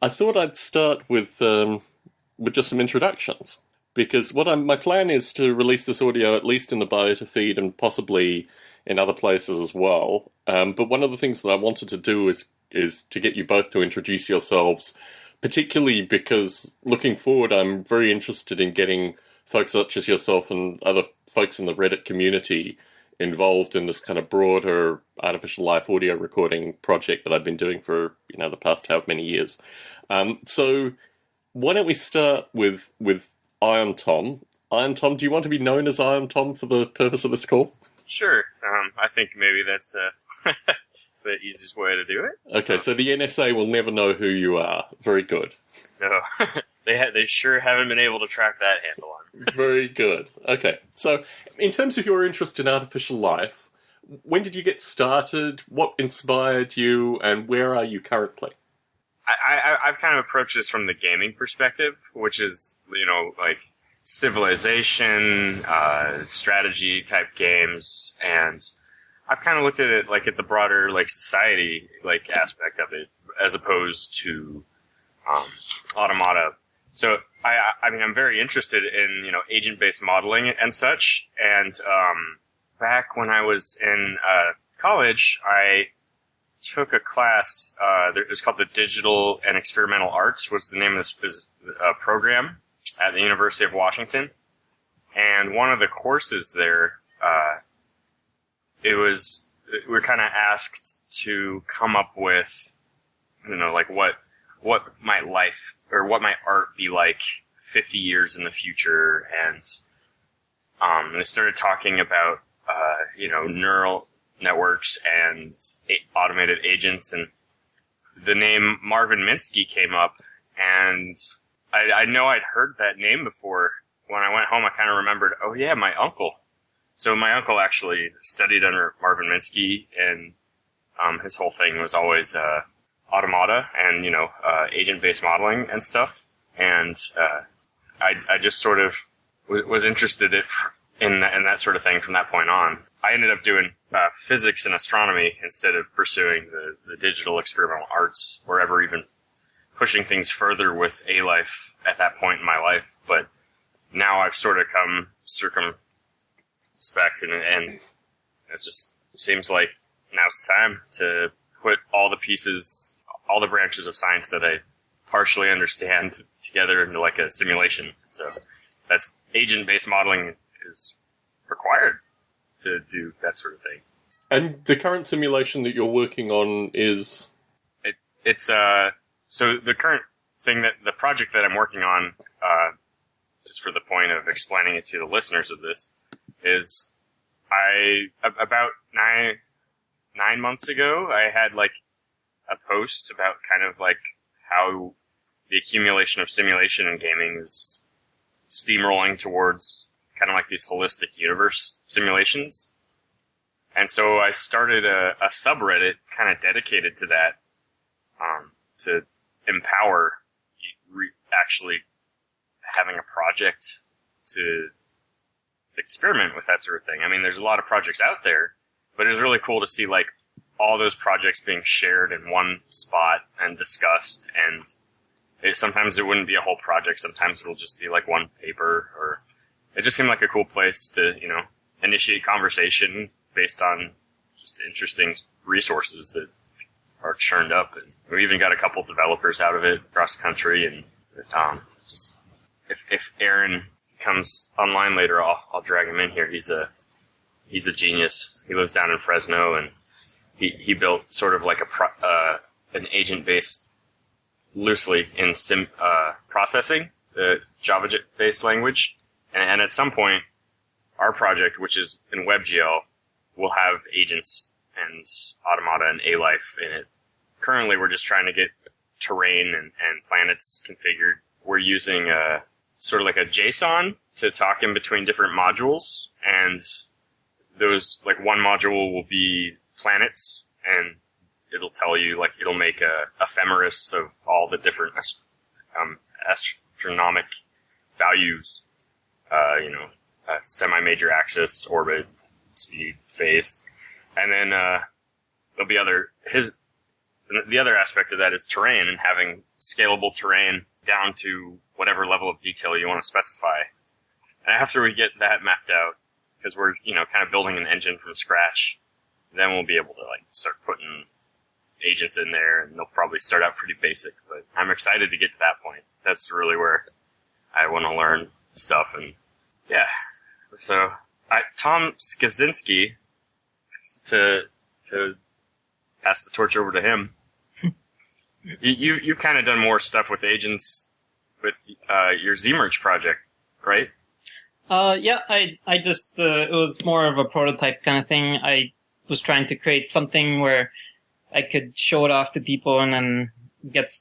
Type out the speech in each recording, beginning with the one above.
I thought I'd start with just some introductions, because my plan is to release this audio at least in the Biota feed and possibly in other places as well. But one of the things that I wanted to do is to get you both to introduce yourselves, particularly because looking forward, I'm very interested in getting folks such as yourself and other folks in the Reddit community involved in this kind of broader artificial life audio recording project that I've been doing for the past however many years. So why don't we start with Iron Tom? Iron Tom, do you want to be known as Iron Tom for the purpose of this call? Sure. I think maybe that's the easiest way to do it. Okay, so the NSA will never know who you are. Very good. No, they sure haven't been able to track that handle on. Very good. Okay, so in terms of your interest in artificial life, when did you get started? What inspired you, and where are you currently? I've kind of approached this from the gaming perspective, which is, like civilization, strategy type games, and I've kind of looked at it like at the broader like society like aspect of it, as opposed to automata. So I mean, I'm very interested in agent-based modeling and such. And back when I was in college, I took a class. It was called the Digital and Experimental Arts. Was the name of this program at the University of Washington. And one of the courses there, we were kind of asked to come up with, like what might life or what might art be like 50 years in the future. And they started talking about, neural networks and automated agents, and the name Marvin Minsky came up, and I know I'd heard that name before. When I went home, I kind of remembered, oh yeah, my uncle. So my uncle actually studied under Marvin Minsky, and his whole thing was always automata and agent-based modeling and stuff. And I just sort of was interested in that sort of thing from that point on. I ended up doing physics and astronomy instead of pursuing the digital experimental arts, or ever even pushing things further with A-Life at that point in my life. But now I've sort of come circumspect, and it just seems like now's the time to put all the pieces, all the branches of science that I partially understand together into like a simulation. So that's agent-based modeling is required to do that sort of thing. And the current simulation that you're working on is? It's so the current thing, that the project that I'm working on, just for the point of explaining it to the listeners of this, is about nine months ago, I had like a post about kind of like how the accumulation of simulation in gaming is steamrolling towards kind of like these holistic universe simulations. And so I started a subreddit kind of dedicated to that, to empower actually having a project to experiment with that sort of thing. I mean, there's a lot of projects out there, but it was really cool to see like all those projects being shared in one spot and discussed. And sometimes it wouldn't be a whole project. Sometimes it'll just be like one paper, or it just seemed like a cool place to, initiate conversation based on just interesting resources that are churned up. And we even got a couple developers out of it across the country. And just if Aaron comes online later, I'll drag him in here. He's a genius. He lives down in Fresno, and he built sort of like an agent-based, loosely in processing, the Java-based language. And at some point, our project, which is in WebGL, will have agents and automata and A-Life in it. Currently, we're just trying to get terrain and planets configured. We're using sort of like a JSON to talk in between different modules, and those, like, one module will be planets, and it'll tell you, like, it'll make a ephemeris of all the different astronomic values, semi-major axis, orbit, speed, phase, and then there'll be the other aspect of that is terrain and having scalable terrain down to whatever level of detail you want to specify. And after we get that mapped out, because we're, kind of building an engine from scratch, then we'll be able to start putting agents in there, and they'll probably start out pretty basic, but I'm excited to get to that point. That's really where I want to learn stuff, and yeah. So, Tom Skaczynski, to pass the torch over to him. You've kind of done more stuff with agents with your ZMerge project, right? Yeah, I just, it was more of a prototype kind of thing. I was trying to create something where I could show it off to people and then get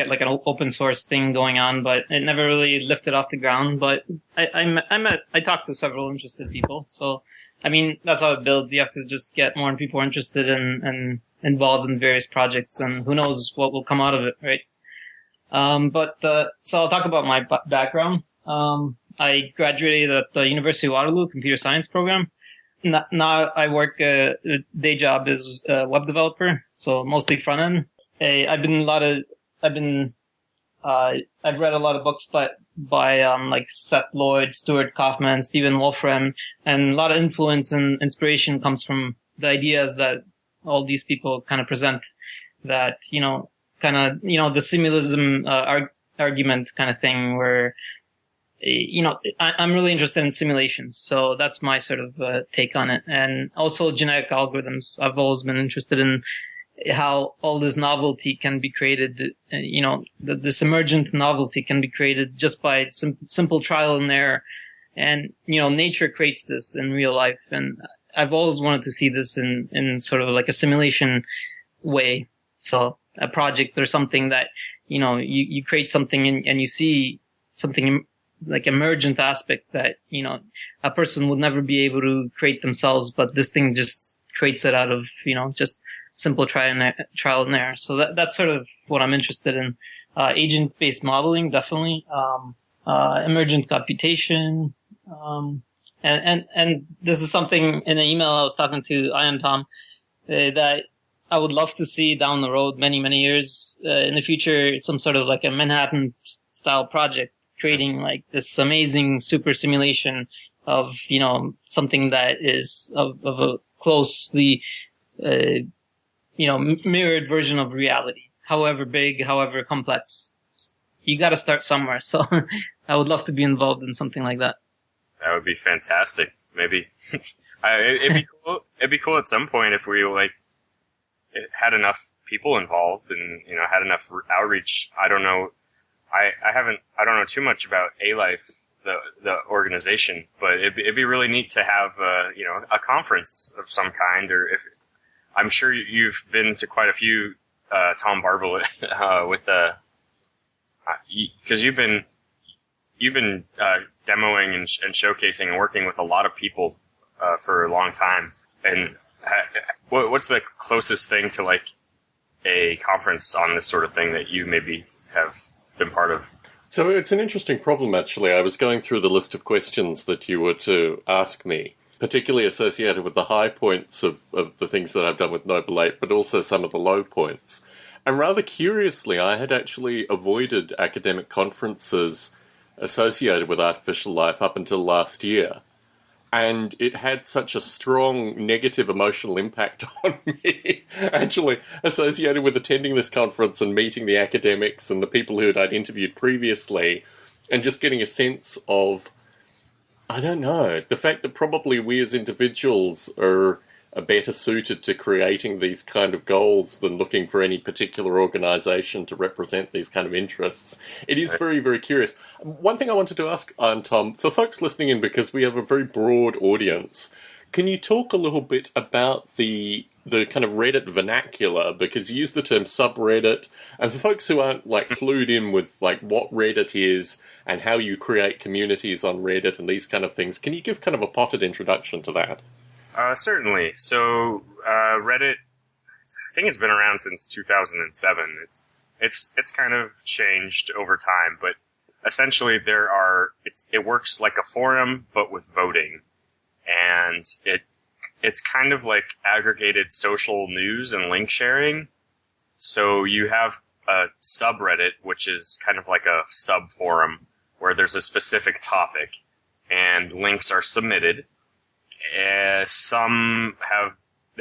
like an open source thing going on, but it never really lifted off the ground. But I talked to several interested people. So, I mean, that's how it builds. You have to just get more people interested and involved in various projects, and who knows what will come out of it, right? So I'll talk about my background. I graduated at the University of Waterloo Computer Science program. Now I work, day job as a web developer, so mostly front end. I've read a lot of books by like Seth Lloyd, Stuart Kaufman, Stephen Wolfram, and a lot of influence and inspiration comes from the ideas that all these people kind of present, that, the simulism, argument kind of thing where, I'm really interested in simulations. So that's my sort of, take on it. And also genetic algorithms. I've always been interested in how all this novelty can be created, this emergent novelty can be created just by simple trial and error. And, nature creates this in real life. And I've always wanted to see this in sort of like a simulation way. So a project or something that, you create something and you see something like emergent aspect that, a person would never be able to create themselves, but this thing just creates it out of, just simple trial and error. So that's sort of what I'm interested in. Agent-based modeling, definitely. Emergent computation. And this is something in an email I was talking to Tom, that I would love to see down the road, many, many years, in the future, some sort of like a Manhattan style project, creating like this amazing super simulation of, something that is of a closely, mirrored version of reality, however big, however complex. You gotta start somewhere. So I would love to be involved in something like that. That would be fantastic. Maybe. It'd be cool. It'd be cool at some point if we had enough people involved and, had enough outreach. I don't know. I don't know too much about A-Life, the organization, but it'd be really neat to have, a conference of some kind, or I'm sure you've been to quite a few, Tom Barbalet, because you've been demoing and showcasing and working with a lot of people, for a long time. And what's the closest thing to like a conference on this sort of thing that you maybe have been part of? So it's an interesting problem, actually. I was going through the list of questions that you were to ask me, particularly associated with the high points of the things that I've done with Noble Ape, but also some of the low points. And rather curiously, I had actually avoided academic conferences associated with artificial life up until last year. And it had such a strong negative emotional impact on me, actually, associated with attending this conference and meeting the academics and the people who I'd interviewed previously, and just getting a sense of, I don't know, the fact that probably we as individuals are better suited to creating these kind of goals than looking for any particular organization to represent these kind of interests. It is very, very curious. One thing I wanted to ask, Tom, for folks listening in, because we have a very broad audience, can you talk a little bit about the kind of Reddit vernacular? Because you use the term subreddit, and for folks who aren't clued in with what Reddit is and how you create communities on Reddit and these kind of things, can you give kind of a potted introduction to that? Certainly. So, Reddit, I think it's been around since 2007. It's kind of changed over time, but essentially it works like a forum, but with voting. And it's kind of like aggregated social news and link sharing. So you have a subreddit, which is kind of like a sub forum where there's a specific topic and links are submitted. They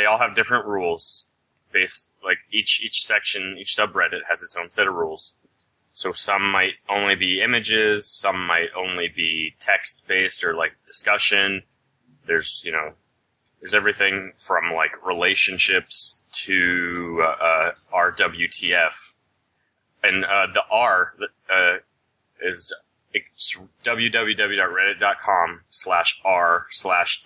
all have different rules based, like each section, each subreddit has its own set of rules. So some might only be images, some might only be text based or like discussion. There's everything from like relationships to RWTF. And the R is www.reddit.com/r/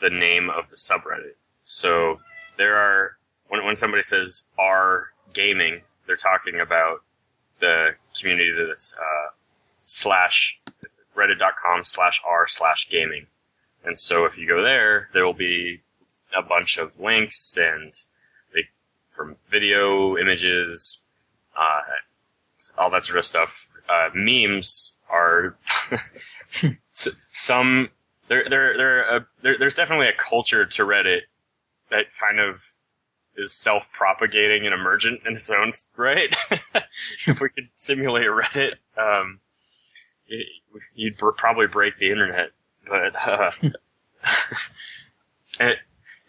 the name of the subreddit. So there are, when somebody says R gaming, they're talking about the community that's reddit.com/r/gaming. And so if you go there, there will be a bunch of links and from video, images, all that sort of stuff. Memes are there's definitely a culture to Reddit that kind of is self-propagating and emergent in its own right. If we could simulate Reddit, you'd probably break the internet. But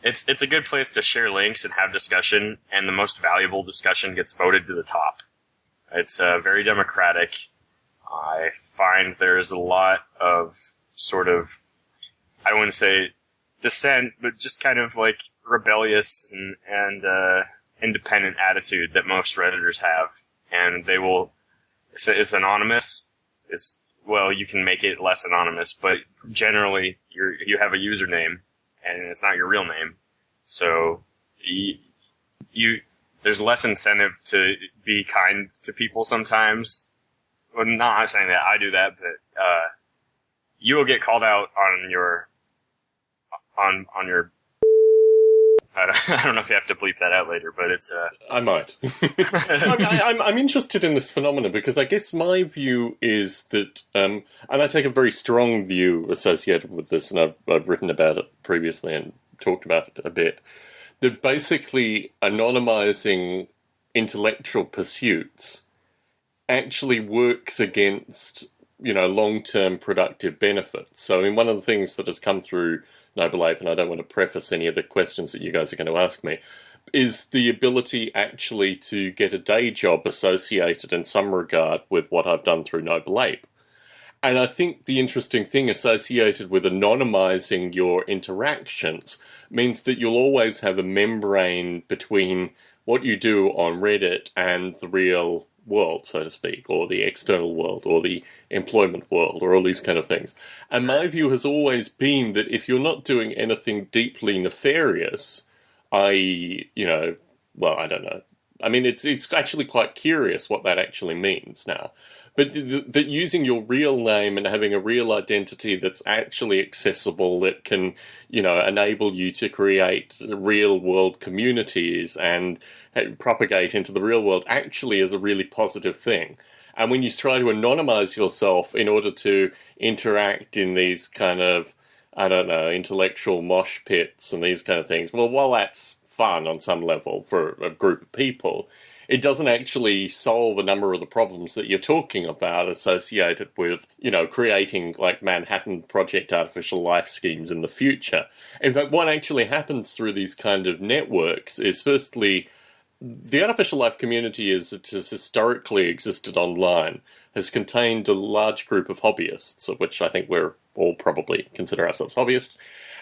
it's a good place to share links and have discussion, and the most valuable discussion gets voted to the top. It's very democratic. I find there's a lot of sort of, I wouldn't say dissent, but just kind of like rebellious and independent attitude that most Redditors have. And they will, it's anonymous. You can make it less anonymous, but generally you have a username and it's not your real name. So there's less incentive to be kind to people sometimes. Well, not saying that I do that, but you will get called out on your I don't know if you have to bleep that out later, but it's I might. I'm interested in this phenomenon because I guess my view is that, and I take a very strong view associated with this, and I've written about it previously and talked about it a bit, that basically anonymizing intellectual pursuits actually works against, long-term productive benefits. So, I mean, one of the things that has come through Noble Ape, and I don't want to preface any of the questions that you guys are going to ask me, is the ability actually to get a day job associated in some regard with what I've done through Noble Ape. And I think the interesting thing associated with anonymizing your interactions means that you'll always have a membrane between what you do on Reddit and the real world, so to speak, or the external world, or the employment world, or all these kind of things. And my view has always been that if you're not doing anything deeply nefarious, I don't know. I mean, it's actually quite curious what that actually means now. But that using your real name and having a real identity that's actually accessible, that can, enable you to create real world communities and propagate into the real world actually is a really positive thing. And when you try to anonymize yourself in order to interact in these kind of, intellectual mosh pits and these kind of things, well, while that's fun on some level for a group of people, it doesn't actually solve a number of the problems that you're talking about associated with, creating like Manhattan Project artificial life schemes in the future. In fact, what actually happens through these kind of networks is, firstly, the artificial life community has historically existed online, has contained a large group of hobbyists, of which I think we're all probably consider ourselves hobbyists.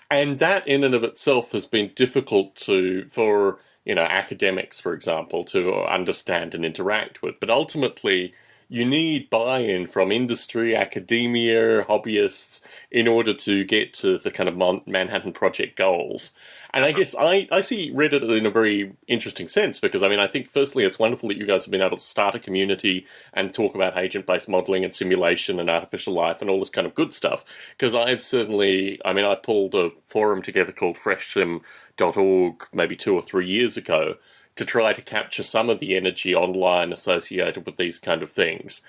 And that in and of itself has been difficult for academics, for example, to understand and interact with. But ultimately, you need buy-in from industry, academia, hobbyists, in order to get to the kind of Manhattan Project goals. And I guess I see Reddit in a very interesting sense, because, I think, firstly, it's wonderful that you guys have been able to start a community and talk about agent-based modeling and simulation and artificial life and all this kind of good stuff. Because I've certainly, I pulled a forum together called freshsim.org maybe 2 or 3 years ago to try to capture some of the energy online associated with these kind of things.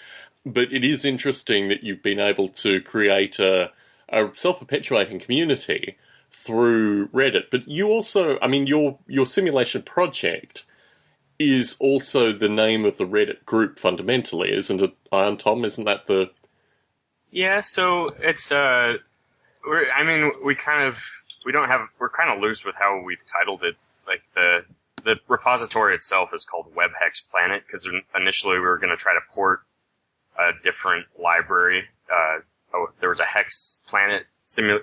But it is interesting that you've been able to create a self-perpetuating community through Reddit. But you also, your simulation project is also the name of the Reddit group fundamentally, isn't it? Iron Tom, isn't that the... Yeah, so it's, we're kind of loose with how we've titled it. Like, the repository itself is called WebHex Planet, because initially we were going to try to port a different library. There was a Hex Planet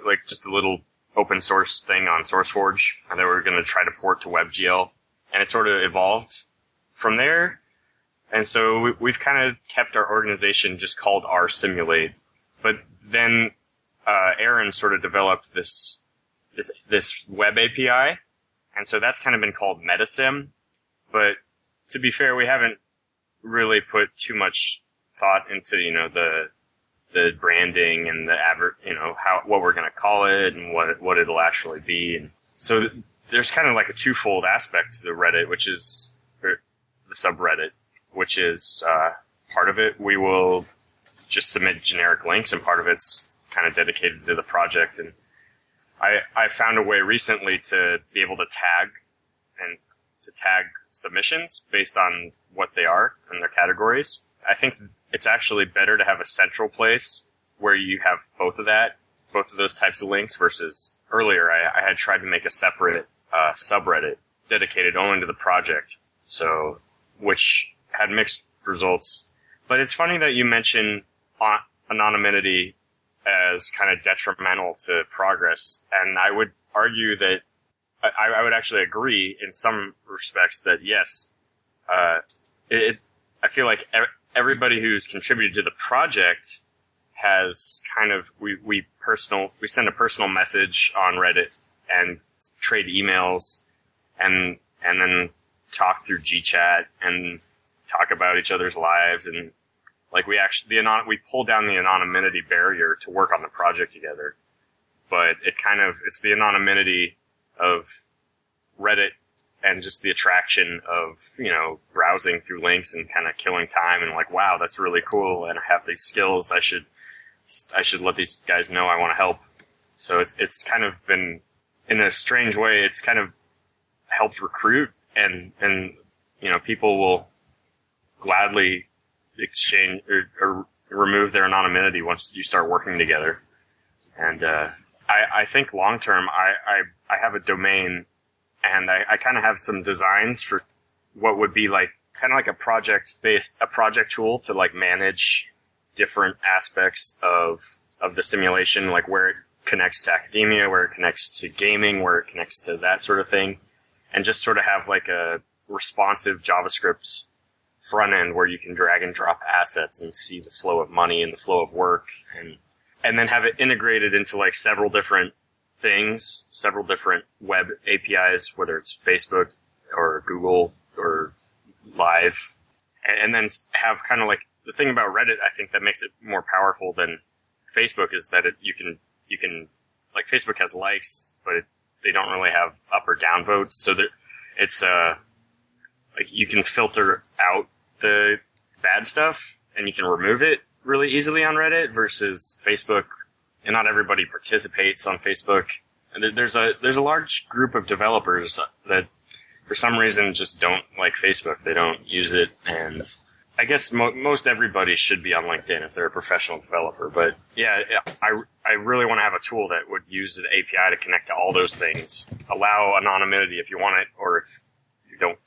like just a little open source thing on SourceForge, and they were going to try to port to WebGL, and it sort of evolved from there. And so we've kind of kept our organization just called R-Simulate. But then Aaron sort of developed this web API, and so that's kind of been called MetaSim. But to be fair, we haven't really put too much thought into the branding and the what we're going to call it and what it'll actually be. And so there's kind of like a twofold aspect to the Reddit, which is the subreddit, which is part of it we will just submit generic links, and part of it's kind of dedicated to the project. And I found a way recently to be able to tag submissions based on what they are and their categories. I think it's actually better to have a central place where you have both of those types of links, versus earlier I had tried to make a separate subreddit dedicated only to the project, so which had mixed results. But it's funny that you mention anonymity as kind of detrimental to progress, and I would argue that I would actually agree in some respects that yes, I feel like everybody who's contributed to the project has kind of we send a personal message on Reddit and trade emails and then talk through GChat and talk about each other's lives, and like we pull down the anonymity barrier to work on the project together. But it's the anonymity of Reddit and just the attraction of, browsing through links and kind of killing time and like, wow, that's really cool, and I have these skills. I should let these guys know I want to help. So it's kind of been, in a strange way, it's kind of helped recruit, and people will gladly exchange or remove their anonymity once you start working together. And I think long term, I have a domain, and I kind of have some designs for what would be like kind of like a project tool to like manage different aspects of the simulation, like where it connects to academia, where it connects to gaming, where it connects to that sort of thing, and just sort of have like a responsive JavaScript front end where you can drag and drop assets and see the flow of money and the flow of work, and then have it integrated into like several different things, several different web APIs, whether it's Facebook or Google or Live, and then have kind of like the thing about Reddit, I think that makes it more powerful than Facebook is that you can like Facebook has likes, but they don't really have up or down votes, so that it's like you can filter out the bad stuff and you can remove it really easily on Reddit versus Facebook. And not everybody participates on Facebook. And there's a large group of developers that for some reason just don't like Facebook. They don't use it, and I guess most everybody should be on LinkedIn if they're a professional developer. But yeah, I really want to have a tool that would use an API to connect to all those things, allow anonymity if you want it, or if you don't,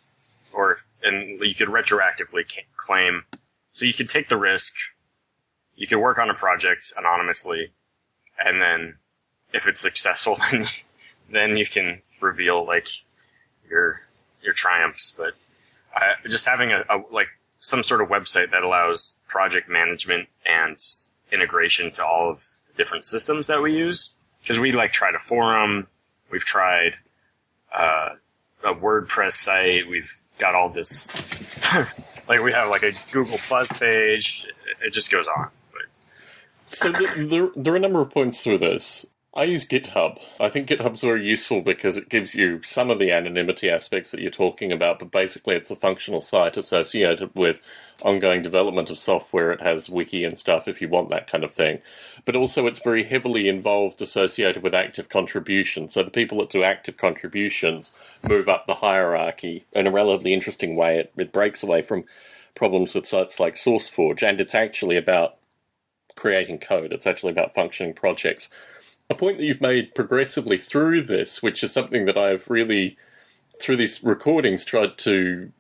and you could retroactively claim. So you could take the risk. You could work on a project anonymously, and then if it's successful, then you can reveal like your triumphs. But just having a some sort of website that allows project management and integration to all of the different systems that we use, because we like tried a forum, we've tried a WordPress site, we've got all this like we have like a Google Plus page. It just goes on. So there are a number of points through this. I use GitHub. I think GitHub's very useful because it gives you some of the anonymity aspects that you're talking about, but basically it's a functional site associated with ongoing development of software. It has wiki and stuff if you want that kind of thing. But also it's very heavily involved, associated with active contributions. So the people that do active contributions move up the hierarchy in a relatively interesting way. It breaks away from problems with sites like SourceForge, and it's actually about creating code. It's actually about functioning projects. A point that you've made progressively through this, which is something that I've really, through these recordings, tried to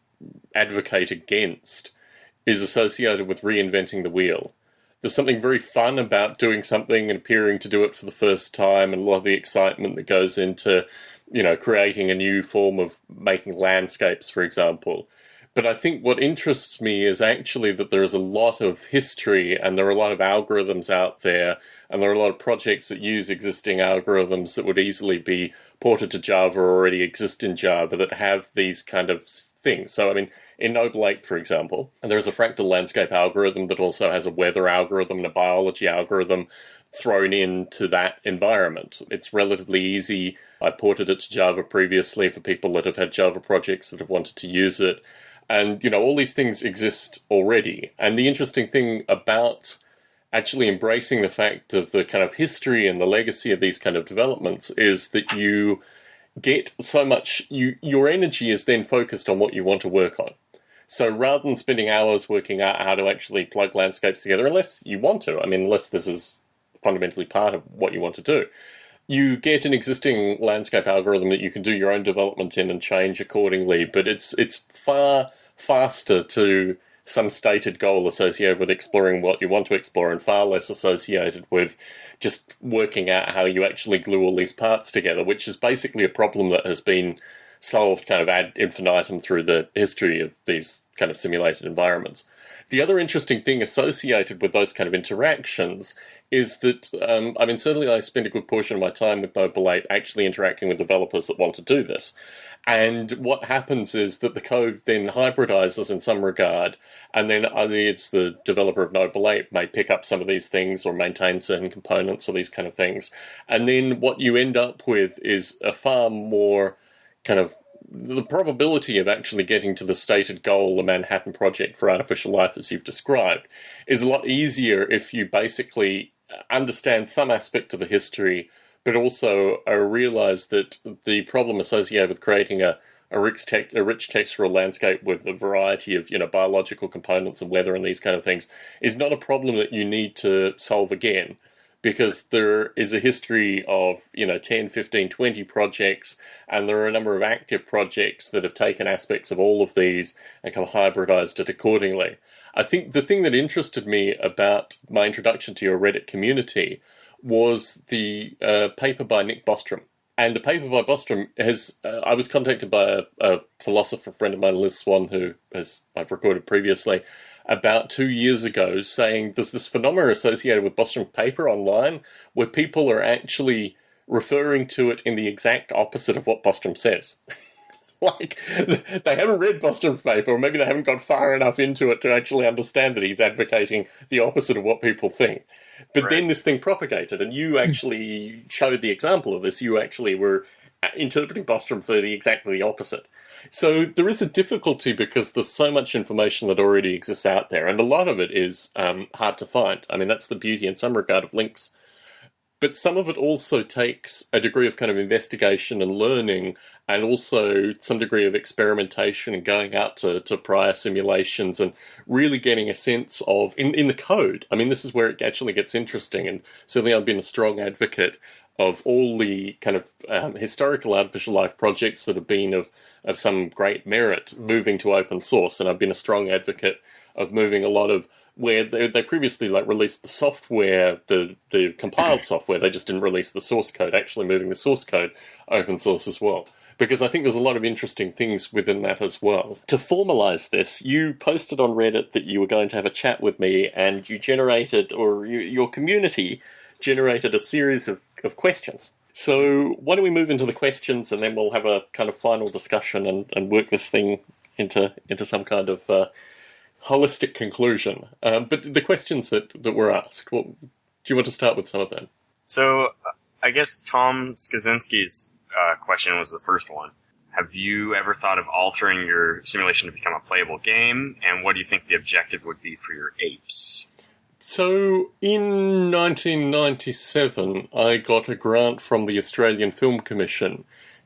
advocate against, is associated with reinventing the wheel. There's something very fun about doing something and appearing to do it for the first time, and a lot of the excitement that goes into, creating a new form of making landscapes, for example. But I think what interests me is actually that there is a lot of history, and there are a lot of algorithms out there, and there are a lot of projects that use existing algorithms that would easily be ported to Java or already exist in Java that have these kind of things. So, in Noble Ape, for example, and there is a fractal landscape algorithm that also has a weather algorithm and a biology algorithm thrown into that environment. It's relatively easy. I ported it to Java previously for people that have had Java projects that have wanted to use it. And, all these things exist already. And the interesting thing about actually embracing the fact of the kind of history and the legacy of these kind of developments is that you get so much, your energy is then focused on what you want to work on. So rather than spending hours working out how to actually plug landscapes together, unless you want to, unless this is fundamentally part of what you want to do, you get an existing landscape algorithm that you can do your own development in and change accordingly, but it's far faster to some stated goal associated with exploring what you want to explore, and far less associated with just working out how you actually glue all these parts together, which is basically a problem that has been solved kind of ad infinitum through the history of these kind of simulated environments. The other interesting thing associated with those kind of interactions is that, certainly I spend a good portion of my time with Noble Ape actually interacting with developers that want to do this. And what happens is that the code then hybridizes in some regard, and then either it's the developer of Noble Ape may pick up some of these things or maintain certain components or these kind of things. And then what you end up with is a far more kind of the probability of actually getting to the stated goal, the Manhattan Project for artificial life as you've described, is a lot easier if you basically understand some aspect of the history, but also realize that the problem associated with creating a rich textural landscape with a variety of biological components and weather and these kind of things is not a problem that you need to solve again, because there is a history of 10, 15, 20 projects, and there are a number of active projects that have taken aspects of all of these and kind of hybridized it accordingly. I think the thing that interested me about my introduction to your Reddit community was the paper by Nick Bostrom. And the paper by Bostrom I was contacted by a philosopher friend of mine, Liz Swan, who I've recorded previously, about 2 years ago, saying there's this phenomenon associated with Bostrom's paper online where people are actually referring to it in the exact opposite of what Bostrom says. Like, they haven't read Bostrom's paper, or maybe they haven't got far enough into it to actually understand that he's advocating the opposite of what people think. But then this thing propagated, and you actually showed the example of this. You actually were interpreting Bostrom for exactly the opposite. So there is a difficulty because there's so much information that already exists out there, and a lot of it is hard to find. That's the beauty in some regard of links. But some of it also takes a degree of kind of investigation and learning, and also some degree of experimentation and going out to prior simulations and really getting a sense of, in the code, this is where it actually gets interesting, and certainly I've been a strong advocate of all the kind of historical artificial life projects that have been of some great merit moving to open source, and I've been a strong advocate of moving a lot of where they previously released the software, the compiled software, they just didn't release the source code, actually moving the source code open source as well. Because I think there's a lot of interesting things within that as well. To formalize this, you posted on Reddit that you were going to have a chat with me, and you generated, or your community generated a series of questions. So why don't we move into the questions, and then we'll have a kind of final discussion and work this thing into some kind of holistic conclusion. But the questions that were asked, do you want to start with some of them? So I guess Tom Skaczynski's question was the first one. Have you ever thought of altering your simulation to become a playable game? And what do you think the objective would be for your apes? So, in 1997, I got a grant from the Australian Film Commission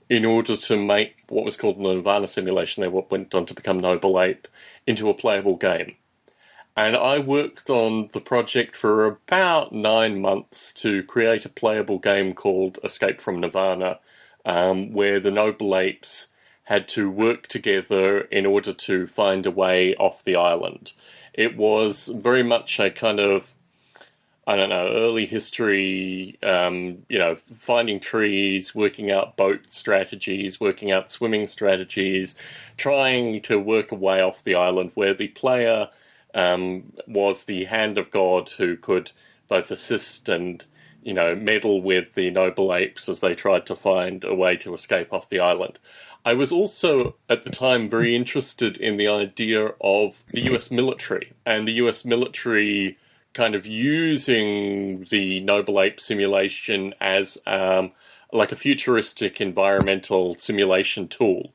in order to make what was called the Nirvana simulation, then what went on to become Noble Ape, into a playable game. And I worked on the project for about 9 months to create a playable game called Escape from Nirvana, where the Noble Apes had to work together in order to find a way off the island. It was very much a kind of, early history, finding trees, working out boat strategies, working out swimming strategies, trying to work a way off the island where the player was the hand of God who could both assist and, meddle with the Noble Apes as they tried to find a way to escape off the island. I was also, at the time, very interested in the idea of the US military, and the US military kind of using the Noble Ape simulation as like a futuristic environmental simulation tool.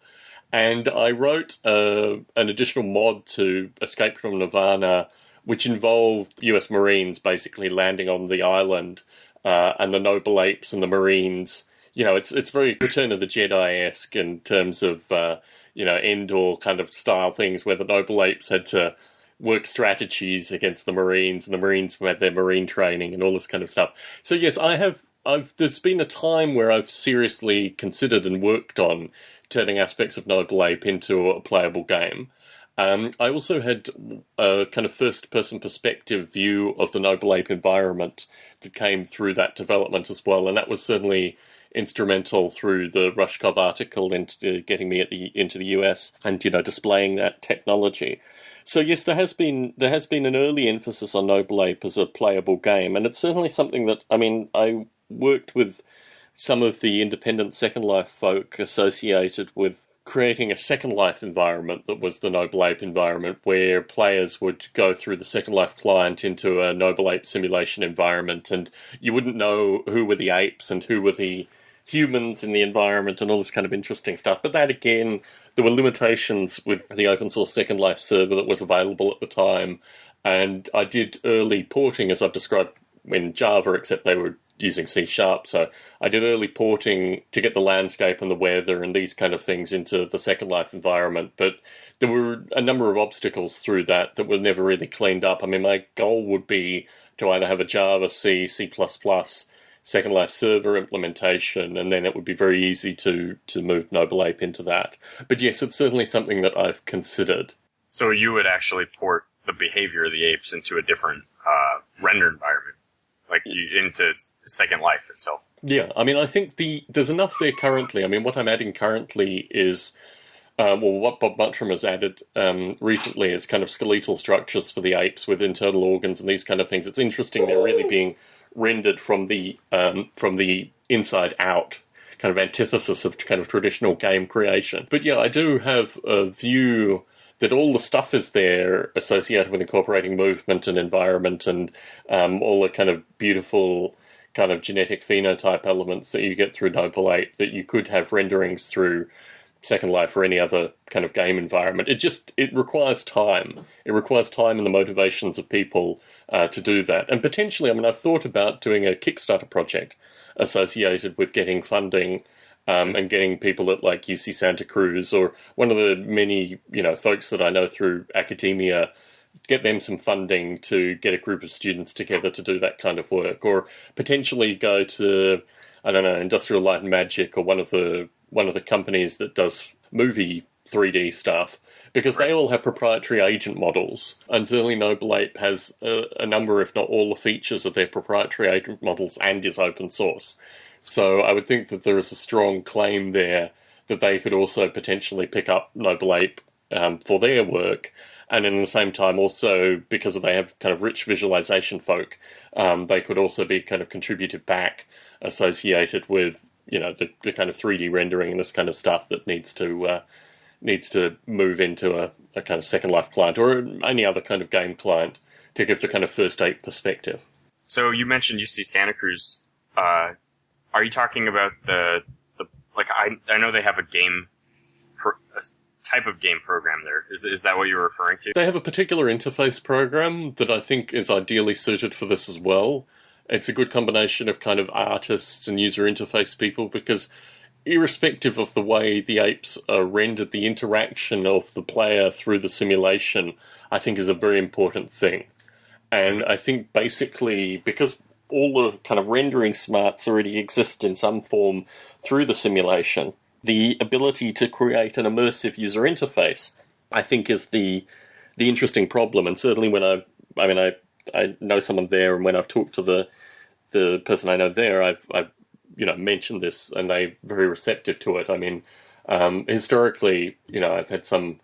And I wrote an additional mod to Escape from Nirvana, which involved US Marines basically landing on the island, and the Noble Apes and the Marines. It's very Return of the Jedi-esque in terms of, Endor kind of style things where the Noble Apes had to work strategies against the Marines, and the Marines had their Marine training and all this kind of stuff. So yes, there's been a time where I've seriously considered and worked on turning aspects of Noble Ape into a playable game. I also had a kind of first-person perspective view of the Noble Ape environment that came through that development as well, and that was certainly instrumental through the Rushkov article into getting me into the US and displaying that technology. So yes, there has been an early emphasis on Noble Ape as a playable game, and it's certainly something that I worked with some of the independent Second Life folk associated with creating a Second Life environment that was the Noble Ape environment, where players would go through the Second Life client into a Noble Ape simulation environment, and you wouldn't know who were the apes and who were the humans in the environment and all this kind of interesting stuff. But that, again, there were limitations with the open source Second Life server that was available at the time, and I did early porting, as I've described, in Java, except they were using C#, so I did early porting to get the landscape and the weather and these kind of things into the Second Life environment, but there were a number of obstacles through that were never really cleaned up. My goal would be to either have a Java, C, C++ Second Life server implementation, and then it would be very easy to move Noble Ape into that. But yes, it's certainly something that I've considered. So you would actually port the behavior of the apes into a different render environment, like into Second Life itself. Yeah, I think there's enough there currently. What I'm adding currently is, what Bob Muttram has added recently is kind of skeletal structures for the apes with internal organs and these kind of things. It's interesting they're really being rendered from the inside out, kind of antithesis of kind of traditional game creation. But yeah, I do have a view that all the stuff is there associated with incorporating movement and environment and all the kind of beautiful kind of genetic phenotype elements that you get through Noble Ape, that you could have renderings through Second Life or any other kind of game environment. It requires time. It requires time and the motivations of people to do that. And potentially, I've thought about doing a Kickstarter project associated with getting funding and getting people at like UC Santa Cruz or one of the many, folks that I know through academia, get them some funding to get a group of students together to do that kind of work, or potentially go to, Industrial Light and Magic or one of the companies that does movie 3D stuff, because they all have proprietary agent models, and certainly Noble Ape has a number, if not all, the features of their proprietary agent models and is open source. So I would think that there is a strong claim there that they could also potentially pick up Noble Ape for their work, and in the same time also, because they have kind of rich visualization folk, they could also be kind of contributed back associated with, the kind of 3D rendering and this kind of stuff that needs to move into a kind of Second Life client or any other kind of game client to give the kind of first ape perspective. So you mentioned UC Santa Cruz. Are you talking about the like I know they have a type of game program there. Is that what you're referring to? They have a particular interface program that I think is ideally suited for this as well. It's a good combination of kind of artists and user interface people, because irrespective of the way the apes are rendered, the interaction of the player through the simulation, I think, is a very important thing. And I think basically, because all the kind of rendering smarts already exist in some form through the simulation, the ability to create an immersive user interface, I think, is the interesting problem. And certainly when I know someone there, and when I've talked to the person I know there, I've mentioned this, and they're very receptive to it. I mean, historically, I've had some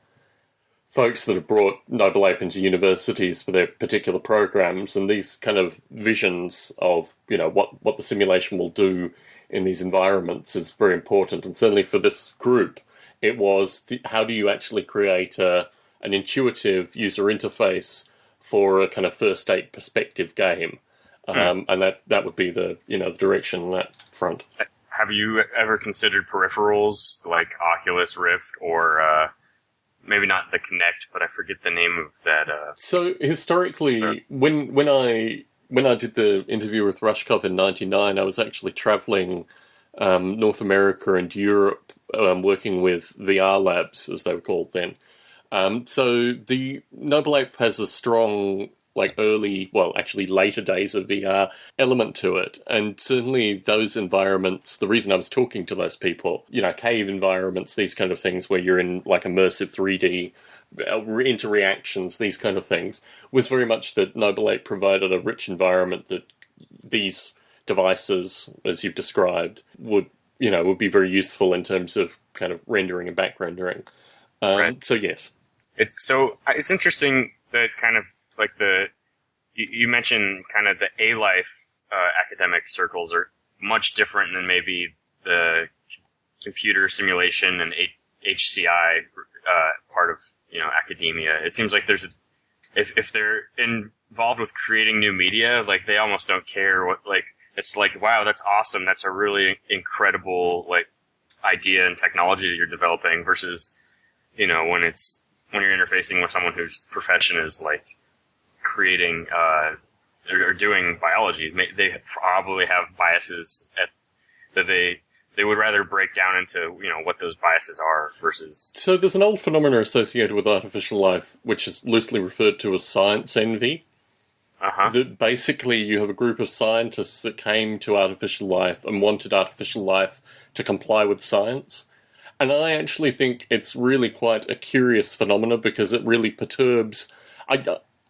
folks that have brought Noble Ape into universities for their particular programs, and these kind of visions of, what the simulation will do in these environments is very important. And certainly for this group, it was how do you actually create an intuitive user interface for a kind of first ape perspective game. And that would be the direction on that front. Have you ever considered peripherals like Oculus Rift or maybe not the Kinect, but I forget the name of that? So historically, when I did the interview with Rushkov in '99, I was actually traveling North America and Europe, working with VR labs, as they were called then. So the Noble Ape has a strong, later days of VR element to it. And certainly those environments, the reason I was talking to those people, cave environments, these kind of things where you're in like immersive 3D interactions, these kind of things, was very much that Noble Ape provided a rich environment that these devices, as you've described, would be very useful in terms of kind of rendering and back rendering. Right. So yes. It's interesting that kind of like you mentioned kind of the A-Life academic circles are much different than maybe the computer simulation and HCI part of academia. It seems like if they're involved with creating new media, like they almost don't care what, like it's like, wow, that's awesome, that's a really incredible like idea and technology that you're developing, versus when you're interfacing with someone whose profession is like creating or doing biology, they probably have biases that they would rather break down into what those biases are versus. So there's an old phenomenon associated with artificial life, which is loosely referred to as science envy. That basically you have a group of scientists that came to artificial life and wanted artificial life to comply with science. And I actually think it's really quite a curious phenomenon, because it really perturbs.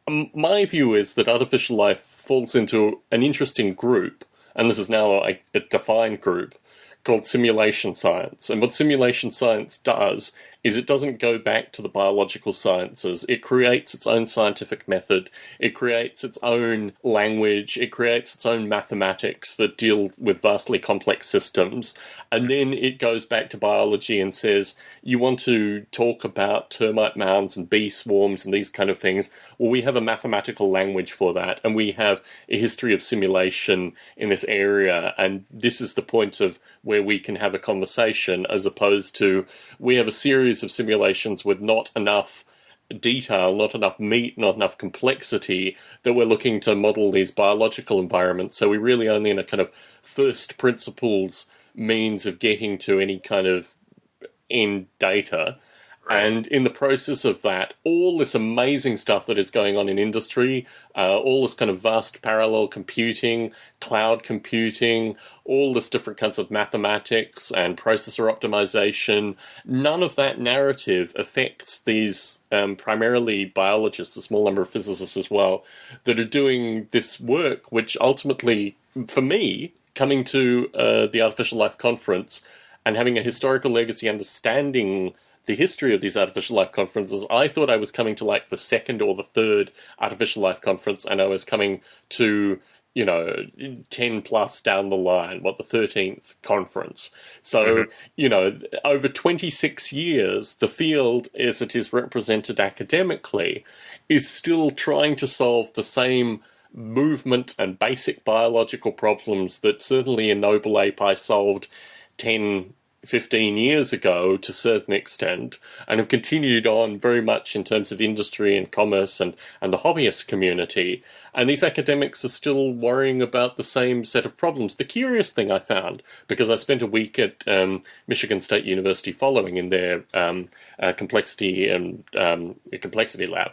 My view is that artificial life falls into an interesting group, and this is now a defined group, called simulation science. And what simulation science does is it doesn't go back to the biological sciences. It creates its own scientific method. It creates its own language. It creates its own mathematics that deal with vastly complex systems. And then it goes back to biology and says, you want to talk about termite mounds and bee swarms and these kind of things. Well, we have a mathematical language for that, and we have a history of simulation in this area, and this is the point of where we can have a conversation, as opposed to we have a series of simulations with not enough detail, not enough meat, not enough complexity, that we're looking to model these biological environments. So we're really only in a kind of first principles means of getting to any kind of end data. Right. And in the process of that, all this amazing stuff that is going on in industry, all this kind of vast parallel computing, cloud computing, all this different kinds of mathematics and processor optimization, none of that narrative affects these primarily biologists, a small number of physicists as well, that are doing this work, which ultimately, for me, coming to the Artificial Life Conference and having a historical legacy understanding the history of these Artificial Life Conferences, I thought I was coming to like the second or the third Artificial Life Conference, and I was coming to, 10 plus down the line, the 13th conference. So, over 26 years, the field, as it is represented academically, is still trying to solve the same movement and basic biological problems that certainly in Noble Ape I solved 10, 15 years ago to a certain extent, and have continued on very much in terms of industry and commerce and the hobbyist community. And these academics are still worrying about the same set of problems. The curious thing I found, because I spent a week at Michigan State University following in their complexity lab,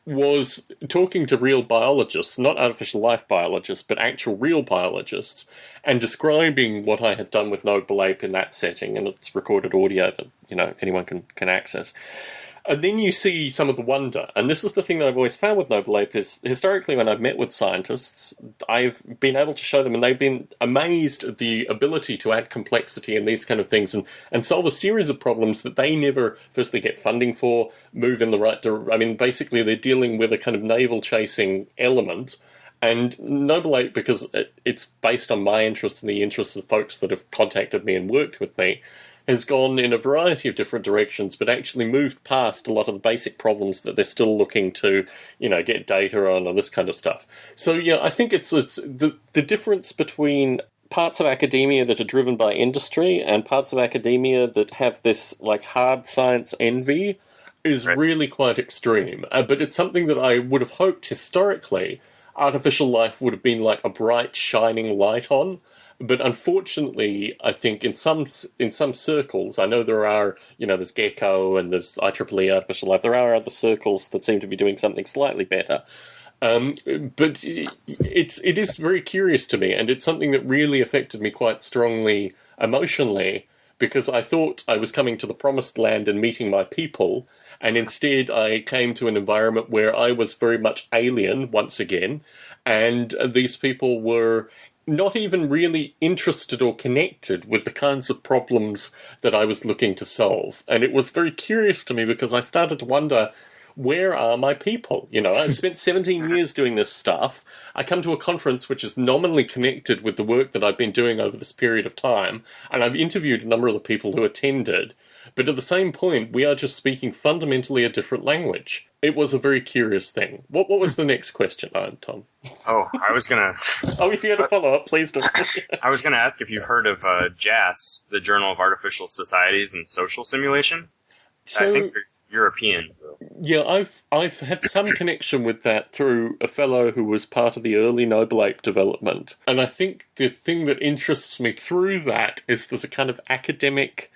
was talking to real biologists, not artificial life biologists, but actual real biologists, and describing what I had done with Noble Ape in that setting, and it's recorded audio that anyone can access. And then you see some of the wonder, and this is the thing that I've always found with Noble Ape is, historically when I've met with scientists, I've been able to show them, and they've been amazed at the ability to add complexity and these kind of things, and solve a series of problems that they never, firstly, get funding for, move in the right direction. I mean, basically they're dealing with a kind of navel-chasing element. And Noble Ape, because it's based on my interests and the interests of folks that have contacted me and worked with me, has gone in a variety of different directions, but actually moved past a lot of the basic problems that they're still looking to, get data on and this kind of stuff. So, yeah, I think it's the difference between parts of academia that are driven by industry and parts of academia that have this, hard science envy is really quite extreme. But it's something that I would have hoped historically artificial life would have been like a bright, shining light on. But unfortunately, I think in some circles, I know there are, there's Gecko and there's IEEE Artificial Life, there are other circles that seem to be doing something slightly better. But it is very curious to me, and it's something that really affected me quite strongly emotionally, because I thought I was coming to the promised land and meeting my people, and instead I came to an environment where I was very much alien once again, and these people were not even really interested or connected with the kinds of problems that I was looking to solve. And it was very curious to me because I started to wonder, where are my people? I've spent 17 years doing this stuff. I come to a conference which is nominally connected with the work that I've been doing over this period of time, and I've interviewed a number of the people who attended. But at the same point, we are just speaking fundamentally a different language. It was a very curious thing. What was the next question, Tom? Oh, I was going to... Oh, if you had a follow-up, please do. I was going to ask if you've heard of JAS, the Journal of Artificial Societies and Social Simulation. So, I think they're European. Yeah, I've had some connection with that through a fellow who was part of the early Noble Ape development. And I think the thing that interests me through that is there's a kind of academic...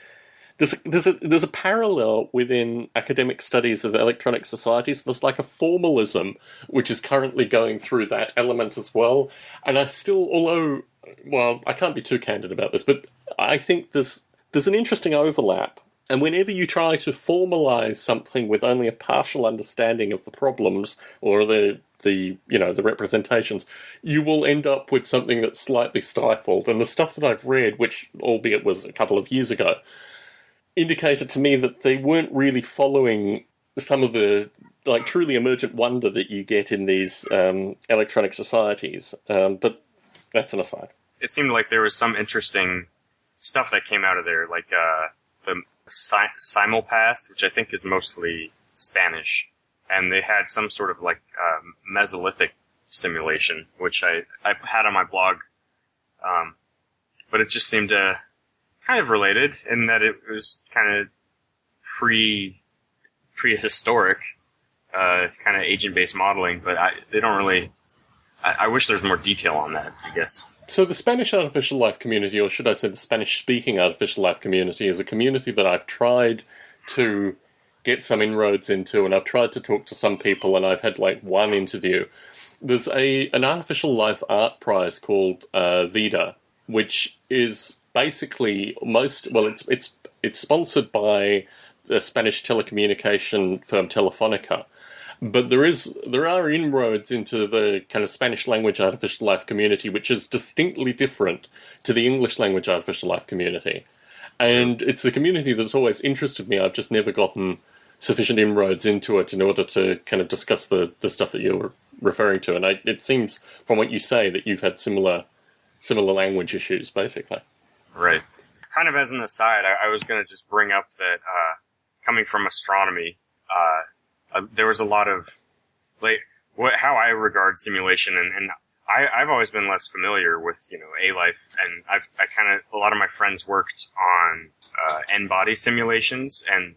There's a parallel within academic studies of electronic societies. There's like a formalism which is currently going through that element as well. And I still, although, well, I can't be too candid about this, but I think there's an interesting overlap. And whenever you try to formalize something with only a partial understanding of the problems or the representations, you will end up with something that's slightly stifled. And the stuff that I've read, which albeit was a couple of years ago, indicated to me that they weren't really following some of the truly emergent wonder that you get in these electronic societies. But that's an aside. It seemed like there was some interesting stuff that came out of there, like the simulpast, which I think is mostly Spanish, and they had some sort of Mesolithic simulation, which I had on my blog, but it just seemed to kind of related in that it was kind of prehistoric, kind of agent-based modeling, but they don't really... I wish there was more detail on that, I guess. So the Spanish artificial life community, or should I say the Spanish-speaking artificial life community, is a community that I've tried to get some inroads into, and I've tried to talk to some people, and I've had one interview. There's an artificial life art prize called Vida, which is basically it's sponsored by the Spanish telecommunication firm Telefonica. But there are inroads into the kind of Spanish language artificial life community, which is distinctly different to the English language artificial life community. And it's a community that's always interested me. I've just never gotten sufficient inroads into it in order to kind of discuss the stuff that you're referring to. And it seems, from what you say, that you've had similar language issues, basically. Right. Kind of as an aside, I was going to just bring up that coming from astronomy, there was a lot of how I regard simulation, and I've always been less familiar with, A-Life, and a lot of my friends worked on N-body simulations and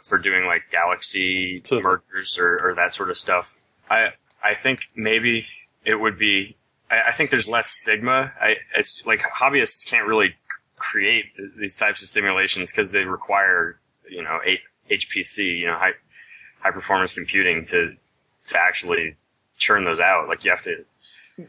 for doing like galaxy mergers or that sort of stuff. I think maybe it would be, I think there's less stigma. It's like hobbyists can't really create these types of simulations because they require, HPC, high performance computing to actually churn those out. Like you have to.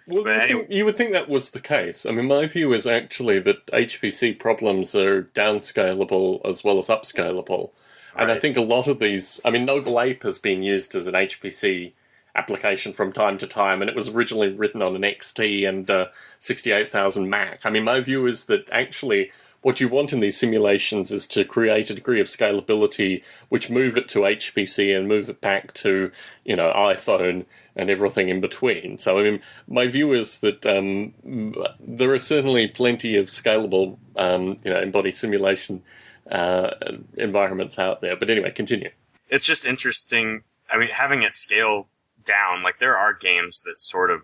Well, you would think that was the case. I mean, my view is actually that HPC problems are downscalable as well as upscalable. And right. I think a lot of these, Noble Ape has been used as an HPC application from time to time, and it was originally written on an XT and 68,000 Mac. My view is that actually what you want in these simulations is to create a degree of scalability which move it to HPC and move it back to, iPhone and everything in between. So, my view is that there are certainly plenty of scalable, embodied simulation environments out there. But anyway, continue. It's just interesting. Having it scale down, like there are games that sort of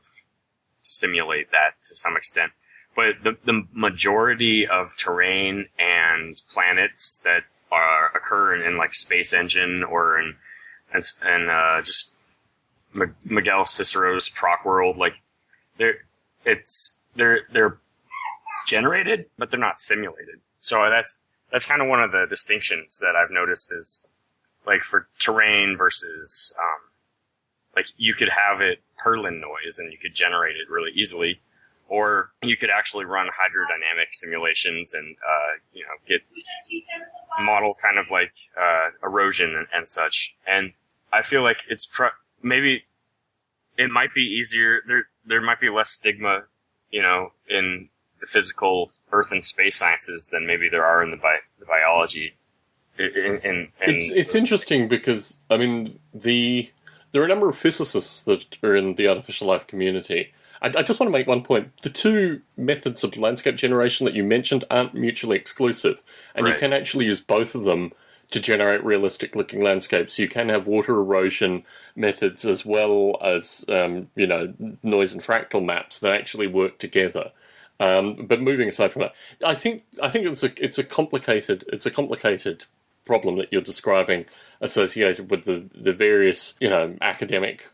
simulate that to some extent. But the majority of terrain and planets that occur in like Space Engine or in just Miguel Cicero's Proc World, like they're generated, but they're not simulated. So that's kind of one of the distinctions that I've noticed is like for terrain versus like you could have it Perlin noise and you could generate it really easily. Or you could actually run hydrodynamic simulations and, get model kind of like, erosion and such. And I feel like it's maybe it might be easier. There might be less stigma, in the physical earth and space sciences than maybe there are in the biology. It's interesting because, there are a number of physicists that are in the artificial life community. I just want to make one point. The two methods of landscape generation that you mentioned aren't mutually exclusive, and right. You can actually use both of them to generate realistic-looking landscapes. You can have water erosion methods as well as, noise and fractal maps that actually work together. But moving aside from that, I think it's a complicated problem that you're describing associated with the various, academic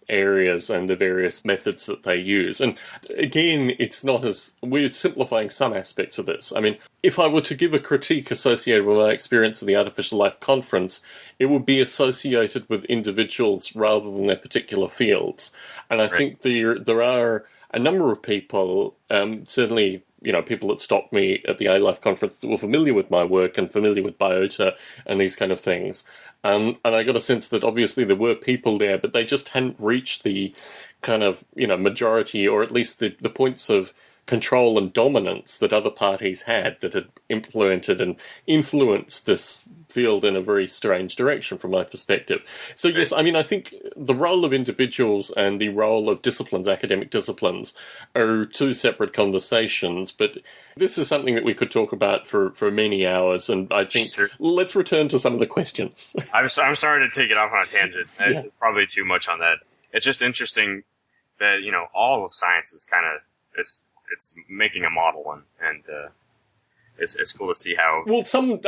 areas and the various methods that they use. And again, it's not as... We're simplifying some aspects of this. If I were to give a critique associated with my experience at the Artificial Life Conference, it would be associated with individuals rather than their particular fields. And I think there are a number of people, certainly... people that stopped me at the A-Life conference that were familiar with my work and familiar with Biota and these kind of things. And I got a sense that obviously there were people there, but they just hadn't reached the kind of, majority or at least the points of control and dominance that other parties had that had implemented and influenced this field in a very strange direction from my perspective. So yes, I think the role of individuals and the role of disciplines, academic disciplines, are two separate conversations, but this is something that we could talk about for many hours, and I think let's return to some of the questions. I'm sorry to take it off on a tangent. Yeah. Probably too much on that. It's just interesting that, all of science is kind of, it's making a model, and it's cool to see how... Well, some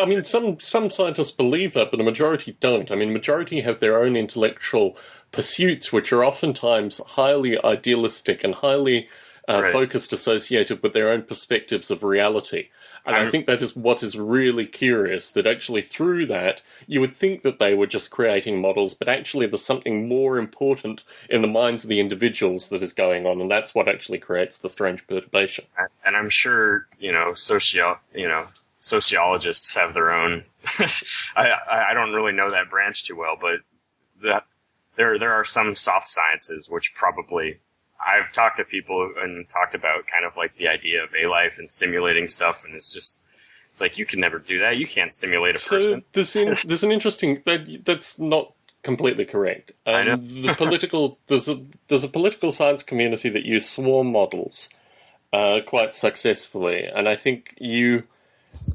scientists believe that, but the majority don't. The majority have their own intellectual pursuits, which are oftentimes highly idealistic and highly focused, associated with their own perspectives of reality. And I think that is what is really curious, that actually through that, you would think that they were just creating models, but actually there's something more important in the minds of the individuals that is going on, and that's what actually creates the strange perturbation. And I'm sure, sociologists have their own... I don't really know that branch too well, but there are some soft sciences which probably... I've talked to people and talked about kind of like the idea of A-Life and simulating stuff, and it's like you can never do that. You can't simulate a person. So there's an interesting... That's not completely correct. I know. There's a political science community that use swarm models quite successfully, and I think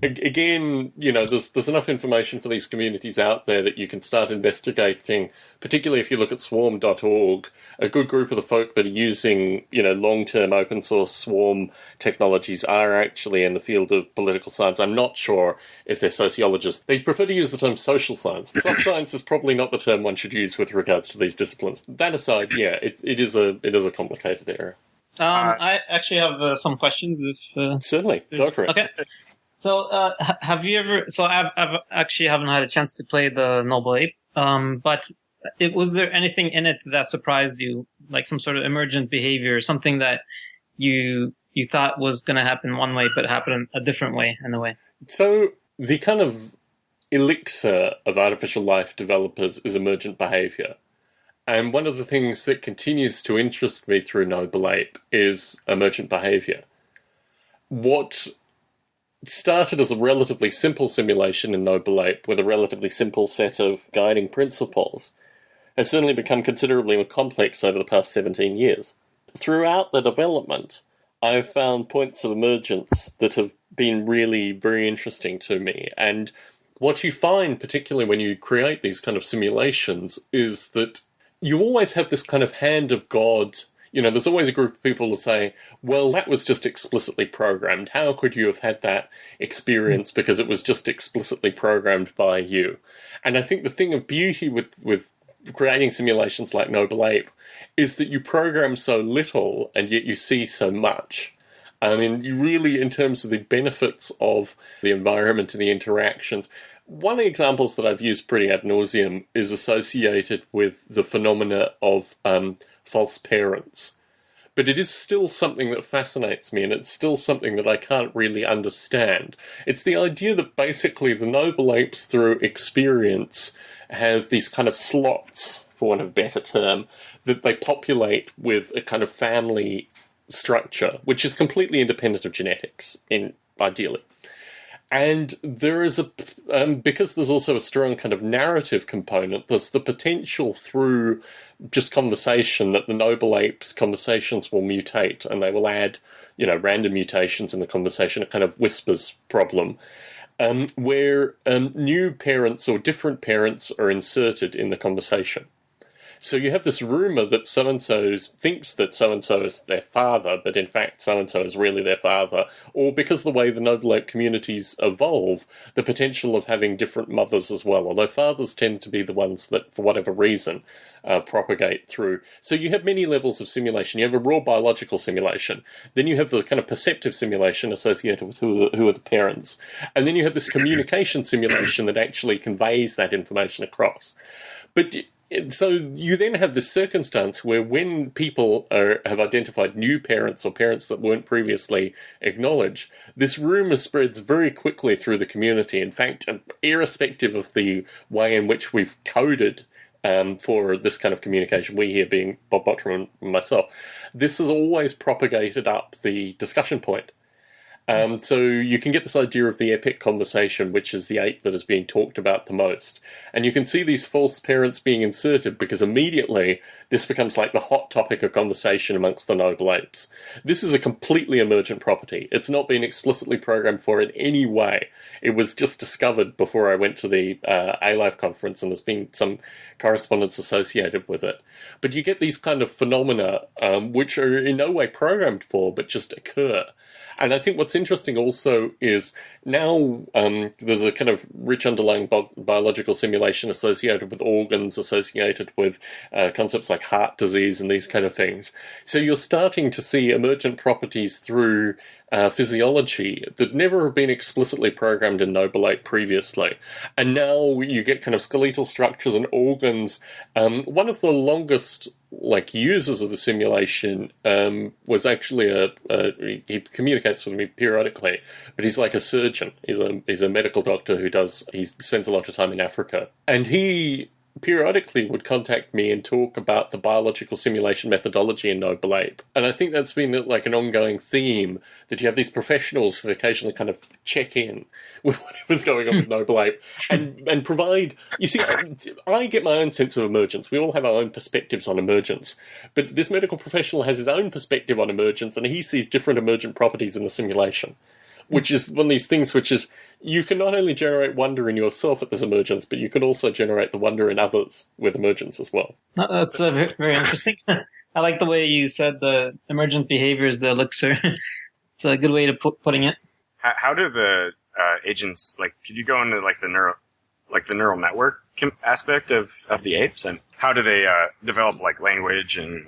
Again, there's enough information for these communities out there that you can start investigating, particularly if you look at swarm.org, a good group of the folk that are using, long-term open source swarm technologies are actually in the field of political science. I'm not sure if they're sociologists. They prefer to use the term social science. Soft science is probably not the term one should use with regards to these disciplines. That aside, yeah, it is a complicated area. I actually have some questions. If certainly, go for it. Okay. So, have you ever? So, I've actually haven't had a chance to play the Noble Ape. But was there anything in it that surprised you, like some sort of emergent behavior, something that you thought was going to happen one way, but happened a different way in a way? So, the kind of elixir of artificial life developers is emergent behavior. And one of the things that continues to interest me through Noble Ape is emergent behavior. What started as a relatively simple simulation in Noble Ape with a relatively simple set of guiding principles has certainly become considerably more complex over the past 17 years. Throughout the development, I've found points of emergence that have been really very interesting to me. And what you find, particularly when you create these kind of simulations, is that you always have this kind of hand of God. There's always a group of people who say, well, that was just explicitly programmed. How could you have had that experience because it was just explicitly programmed by you? And I think the thing of beauty with creating simulations like Noble Ape is that you program so little and yet you see so much. I mean, you really, in terms of the benefits of the environment and the interactions, one of the examples that I've used pretty ad nauseum is associated with the phenomena of false parents. But it is still something that fascinates me, and it's still something that I can't really understand. It's the idea that basically the Noble Apes, through experience, have these kind of slots, for want of a better term, that they populate with a kind of family structure, which is completely independent of genetics, ideally. And there is because there's also a strong kind of narrative component, there's the potential through just conversation that the Noble Apes' conversations will mutate and they will add, random mutations in the conversation, a kind of whispers problem, where new parents or different parents are inserted in the conversation. So you have this rumor that so-and-so thinks that so-and-so is their father, but in fact so-and-so is really their father. Or because of the way the Noble Ape communities evolve, the potential of having different mothers as well. Although fathers tend to be the ones that, for whatever reason, propagate through. So you have many levels of simulation. You have a raw biological simulation. Then you have the kind of perceptive simulation associated with who are the parents. And then you have this communication simulation that actually conveys that information across. But so you then have this circumstance where when people have identified new parents or parents that weren't previously acknowledged, this rumor spreads very quickly through the community. In fact, irrespective of the way in which we've coded for this kind of communication, we here being Bob Botram and myself, this has always propagated up the discussion point. So you can get this idea of the epic conversation, which is the ape that is being talked about the most. And you can see these false parents being inserted because immediately this becomes like the hot topic of conversation amongst the Noble Apes. This is a completely emergent property. It's not been explicitly programmed for in any way. It was just discovered before I went to the A-Life conference, and there's been some correspondence associated with it. But you get these kind of phenomena which are in no way programmed for, but just occur. And I think what's interesting also is now there's a kind of rich underlying biological simulation associated with organs, associated with concepts like heart disease and these kind of things. So you're starting to see emergent properties through physiology that never have been explicitly programmed in Noble Ape previously. And now you get kind of skeletal structures and organs. One of the longest users of the simulation was actually he communicates with me periodically, but he's like a surgeon. He's a medical doctor he spends a lot of time in Africa. And he periodically would contact me and talk about the biological simulation methodology in Noble Ape. And I think that's been like an ongoing theme, that you have these professionals that occasionally kind of check in with whatever's going on with Noble Ape and provide... You see, I get my own sense of emergence. We all have our own perspectives on emergence. But this medical professional has his own perspective on emergence, and he sees different emergent properties in the simulation, which is one of these things which is, you can not only generate wonder in yourself at this emergence, but you can also generate the wonder in others with emergence as well. That's very, very interesting. I like the way you said the emergent behavior is the elixir. It's a good way to putting it. How do the agents, like, could you go into like the neural network aspect of the apes, and how do they develop like language and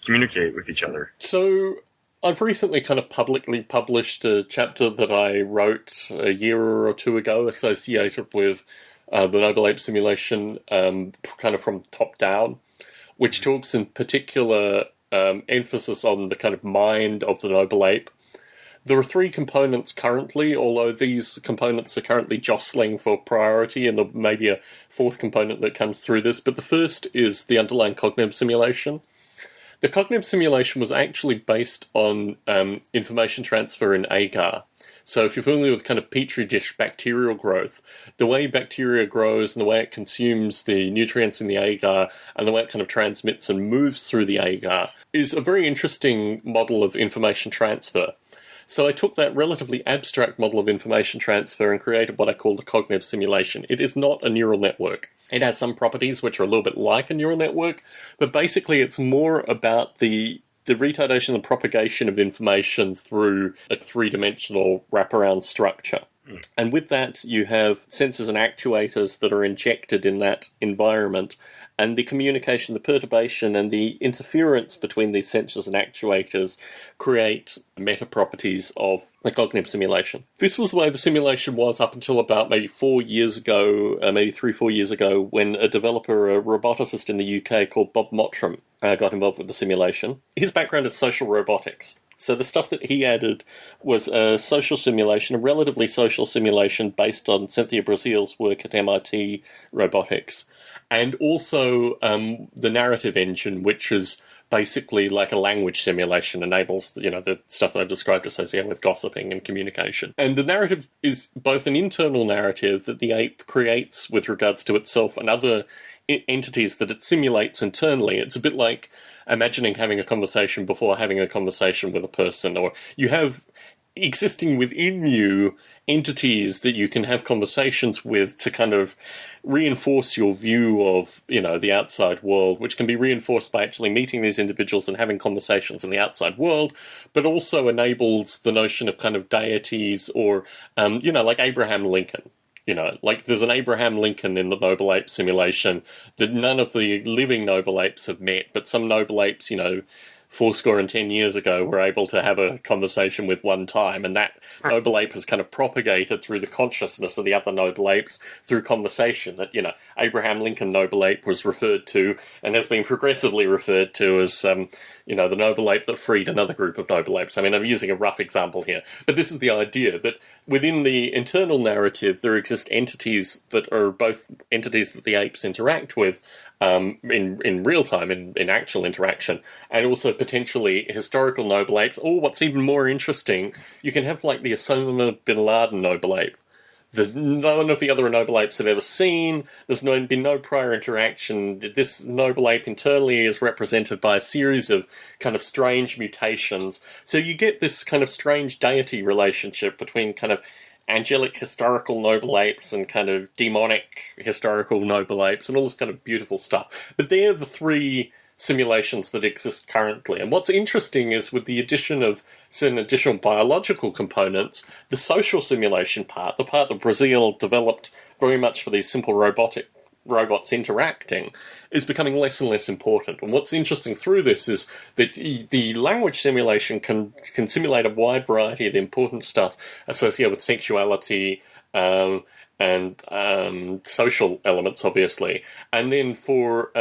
communicate with each other? So I've recently kind of publicly published a chapter that I wrote a year or two ago associated with the Noble Ape simulation, kind of from top down, which talks in particular emphasis on the kind of mind of the Noble Ape. There are 3 components currently, although these components are currently jostling for priority, and there may be a 4th component that comes through this. But the first is the underlying cognitive simulation. The cognitive simulation was actually based on information transfer in agar. So if you're familiar with kind of petri dish bacterial growth, the way bacteria grows and the way it consumes the nutrients in the agar and the way it kind of transmits and moves through the agar is a very interesting model of information transfer. So I took that relatively abstract model of information transfer and created what I call a cognitive simulation. It is not a neural network. It has some properties which are a little bit like a neural network, but basically it's more about the retardation and propagation of information through a 3-dimensional wraparound structure. And with that, you have sensors and actuators that are injected in that environment, and the communication, the perturbation, and the interference between these sensors and actuators create meta-properties of the cognitive simulation. This was the way the simulation was up until about maybe 4 years ago, maybe 3-4 years ago, when a developer, a roboticist in the UK called Bob Mottram, got involved with the simulation. His background is social robotics. So the stuff that he added was a social simulation, a relatively social simulation based on Cynthia Brazil's work at MIT Robotics. And also the narrative engine, which is basically like a language simulation, enables the stuff that I described associated with gossiping and communication. And the narrative is both an internal narrative that the ape creates with regards to itself and other entities that it simulates internally. It's a bit like imagining having a conversation before having a conversation with a person, or you have existing within you entities that you can have conversations with to kind of reinforce your view of, the outside world, which can be reinforced by actually meeting these individuals and having conversations in the outside world, but also enables the notion of kind of deities or, like Abraham Lincoln. Like there's an Abraham Lincoln in the Noble Ape simulation that none of the living Noble Apes have met, but some Noble Apes, 10 years ago were able to have a conversation with one time, and that Noble Ape has kind of propagated through the consciousness of the other Noble Apes through conversation. That, Abraham Lincoln Noble Ape was referred to and has been progressively referred to as, the Noble Ape that freed another group of Noble Apes. I mean, I'm using a rough example here, but this is the idea that within the internal narrative there exist entities that are both entities that the apes interact with in real time, in actual interaction, and also potentially historical Noble Apes, or what's even more interesting, you can have like the Osama bin Laden Noble Ape that none of the other Noble Apes have ever seen. There's been no prior interaction. This Noble Ape internally is represented by a series of kind of strange mutations. So you get this kind of strange deity relationship between kind of angelic historical Noble Apes and kind of demonic historical Noble Apes and all this kind of beautiful stuff. But they're the 3 simulations that exist currently. And what's interesting is with the addition of certain additional biological components, the social simulation part, the part that Brazil developed very much for these simple robots interacting, is becoming less and less important. And what's interesting through this is that the language simulation can simulate a wide variety of the important stuff associated with sexuality and social elements, obviously. And then for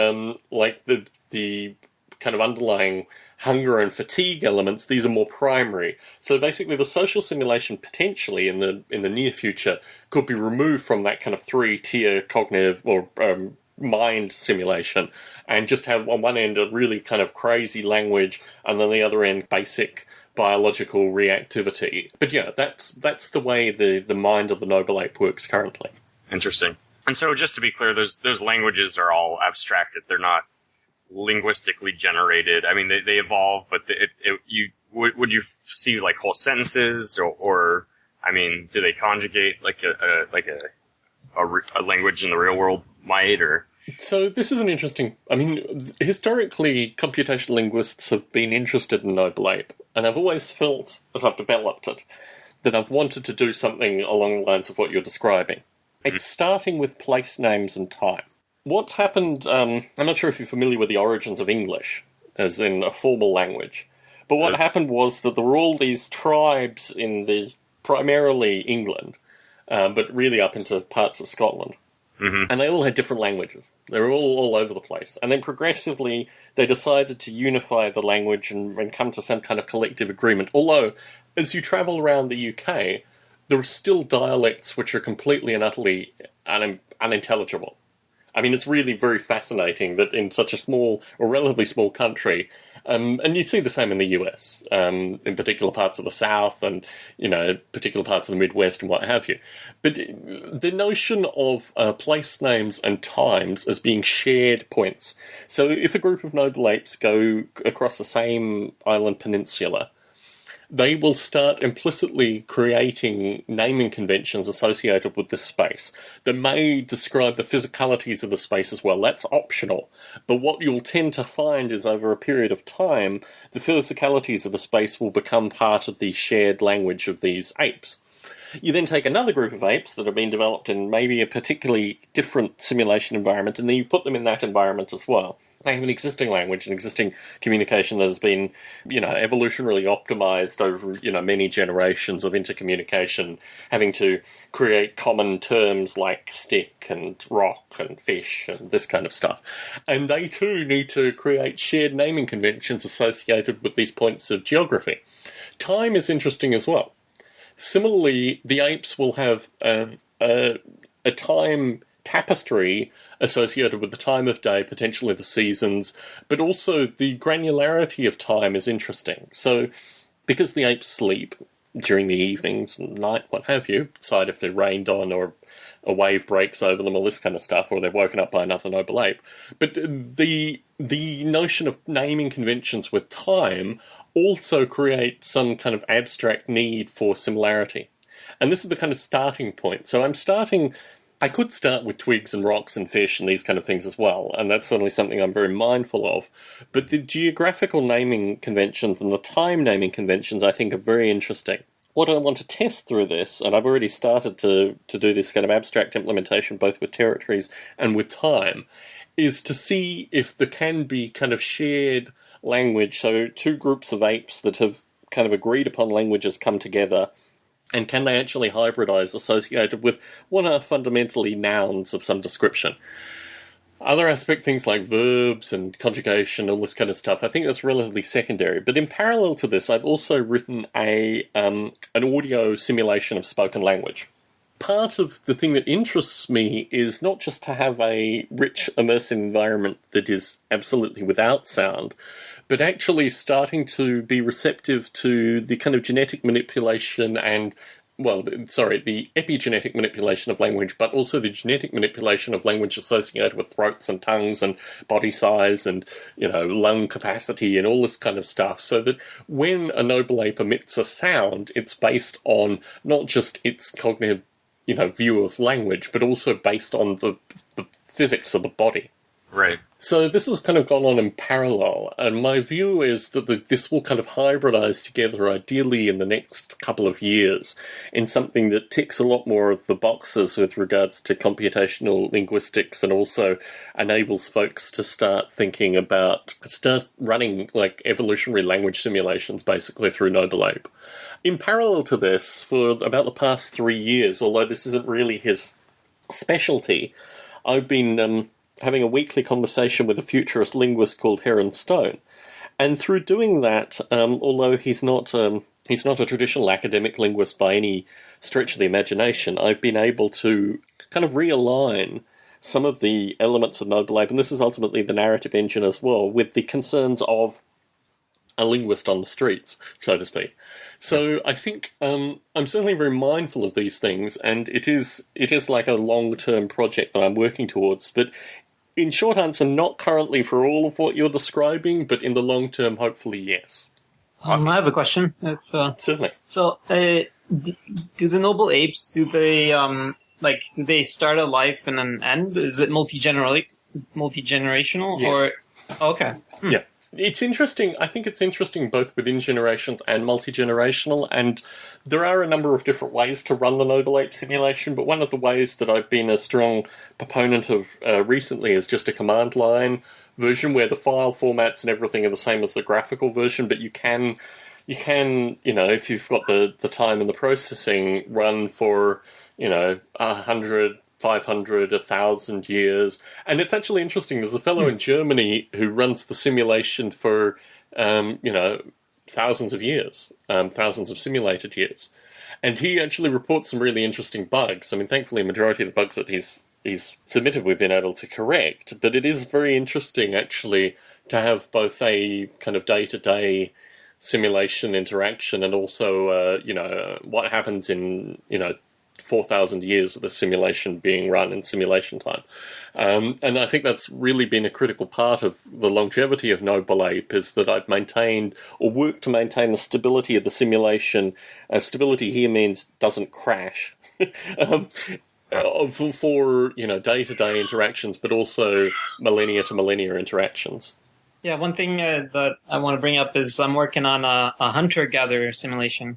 like the kind of underlying hunger and fatigue elements, these are more primary. So basically the social simulation potentially in the near future could be removed from that kind of 3-tier cognitive or mind simulation and just have on one end a really kind of crazy language and on the other end basic biological reactivity. But yeah, that's the way the mind of the Noble Ape works currently. Interesting. And so just to be clear, those languages are all abstracted. They're not linguistically generated. I mean, they evolve, but would you see like whole sentences or mean, do they conjugate like a language in the real world might, or? So this is an interesting... I mean, historically, computational linguists have been interested in Noble Ape, and I've always felt, as I've developed it, that I've wanted to do something along the lines of what you're describing. It's starting with place names and time. What's happened... I'm not sure if you're familiar with the origins of English, as in a formal language, but what happened was that there were all these tribes in the primarily England, but really up into parts of Scotland. Mm-hmm. And they all had different languages. They were all over the place. And then progressively, they decided to unify the language and come to some kind of collective agreement. Although, as you travel around the UK, there are still dialects which are completely and utterly unintelligible. I mean, it's really very fascinating that in such a small, or relatively small country, and you see the same in the US, in particular parts of the South and, particular parts of the Midwest and what have you. But the notion of place names and times as being shared points. So if a group of Noble Apes go across the same island peninsula, they will start implicitly creating naming conventions associated with this space that may describe the physicalities of the space as well. That's optional. But what you'll tend to find is over a period of time, the physicalities of the space will become part of the shared language of these apes. You then take another group of apes that have been developed in maybe a particularly different simulation environment, and then you put them in that environment as well. They have an existing language, an existing communication that has been, evolutionarily optimized over, many generations of intercommunication, having to create common terms like stick and rock and fish and this kind of stuff. And they too need to create shared naming conventions associated with these points of geography. Time is interesting as well. Similarly, the apes will have a time tapestry associated with the time of day, potentially the seasons, but also the granularity of time is interesting. So, because the apes sleep during the evenings and night, what have you, decide if they're rained on or a wave breaks over them, all this kind of stuff, or they're woken up by another Noble Ape. But the notion of naming conventions with time also create some kind of abstract need for similarity. And this is the kind of starting point. So I could start with twigs and rocks and fish and these kind of things as well, and that's certainly something I'm very mindful of. But the geographical naming conventions and the time naming conventions I think are very interesting. What I want to test through this, and I've already started to do this kind of abstract implementation both with territories and with time, is to see if there can be kind of shared language, so two groups of apes that have kind of agreed upon languages come together, and can they actually hybridize associated with what are fundamentally nouns of some description. Other aspect, things like verbs and conjugation, all this kind of stuff, I think that's relatively secondary. But in parallel to this, I've also written an audio simulation of spoken language. Part of the thing that interests me is not just to have a rich, immersive environment that is absolutely without sound, but actually starting to be receptive to the kind of genetic manipulation and, the epigenetic manipulation of language, but also the genetic manipulation of language associated with throats and tongues and body size and, lung capacity and all this kind of stuff, so that when a Noble Ape emits a sound, it's based on not just its cognitive view of language, but also based on the physics of the body. Right. So this has kind of gone on in parallel, and my view is that this will kind of hybridize together ideally in the next couple of years in something that ticks a lot more of the boxes with regards to computational linguistics, and also enables folks to start running like evolutionary language simulations basically through Noble Ape. In parallel to this, for about the past 3 years, although this isn't really his specialty, I've been having a weekly conversation with a futurist linguist called Heron Stone. And through doing that, although he's not a traditional academic linguist by any stretch of the imagination, I've been able to kind of realign some of the elements of Noble Ape, and this is ultimately the narrative engine as well, with the concerns of a linguist on the streets, so to speak. So I think I'm certainly very mindful of these things, and it is like a long-term project that I'm working towards. But in short answer, not currently for all of what you're describing, but in the long term, hopefully, yes. I have a question. Certainly. So do the noble apes, do they start a life and an end? Is it multi-generational? Yes. Or okay. Yeah. It's interesting. I think it's interesting both within generations and multi-generational, and there are a number of different ways to run the Noble Ape simulation, but one of the ways that I've been a strong proponent of recently is just a command line version where the file formats and everything are the same as the graphical version, but you can, if you've got the time and the processing, run for, 100, 500, 1,000 years. And it's actually interesting. There's a fellow in Germany who runs the simulation for, thousands of years, thousands of simulated years. And he actually reports some really interesting bugs. I mean, thankfully, a majority of the bugs that he's submitted we've been able to correct. But it is very interesting, actually, to have both a kind of day-to-day simulation interaction and also, what happens in, 4,000 years of the simulation being run in simulation time. And I think that's really been a critical part of the longevity of Noble Ape, is that I've maintained or worked to maintain the stability of the simulation. Stability here means doesn't crash. For day-to-day interactions, but also millennia-to-millennia interactions. Yeah, one thing that I want to bring up is I'm working on a hunter-gatherer simulation.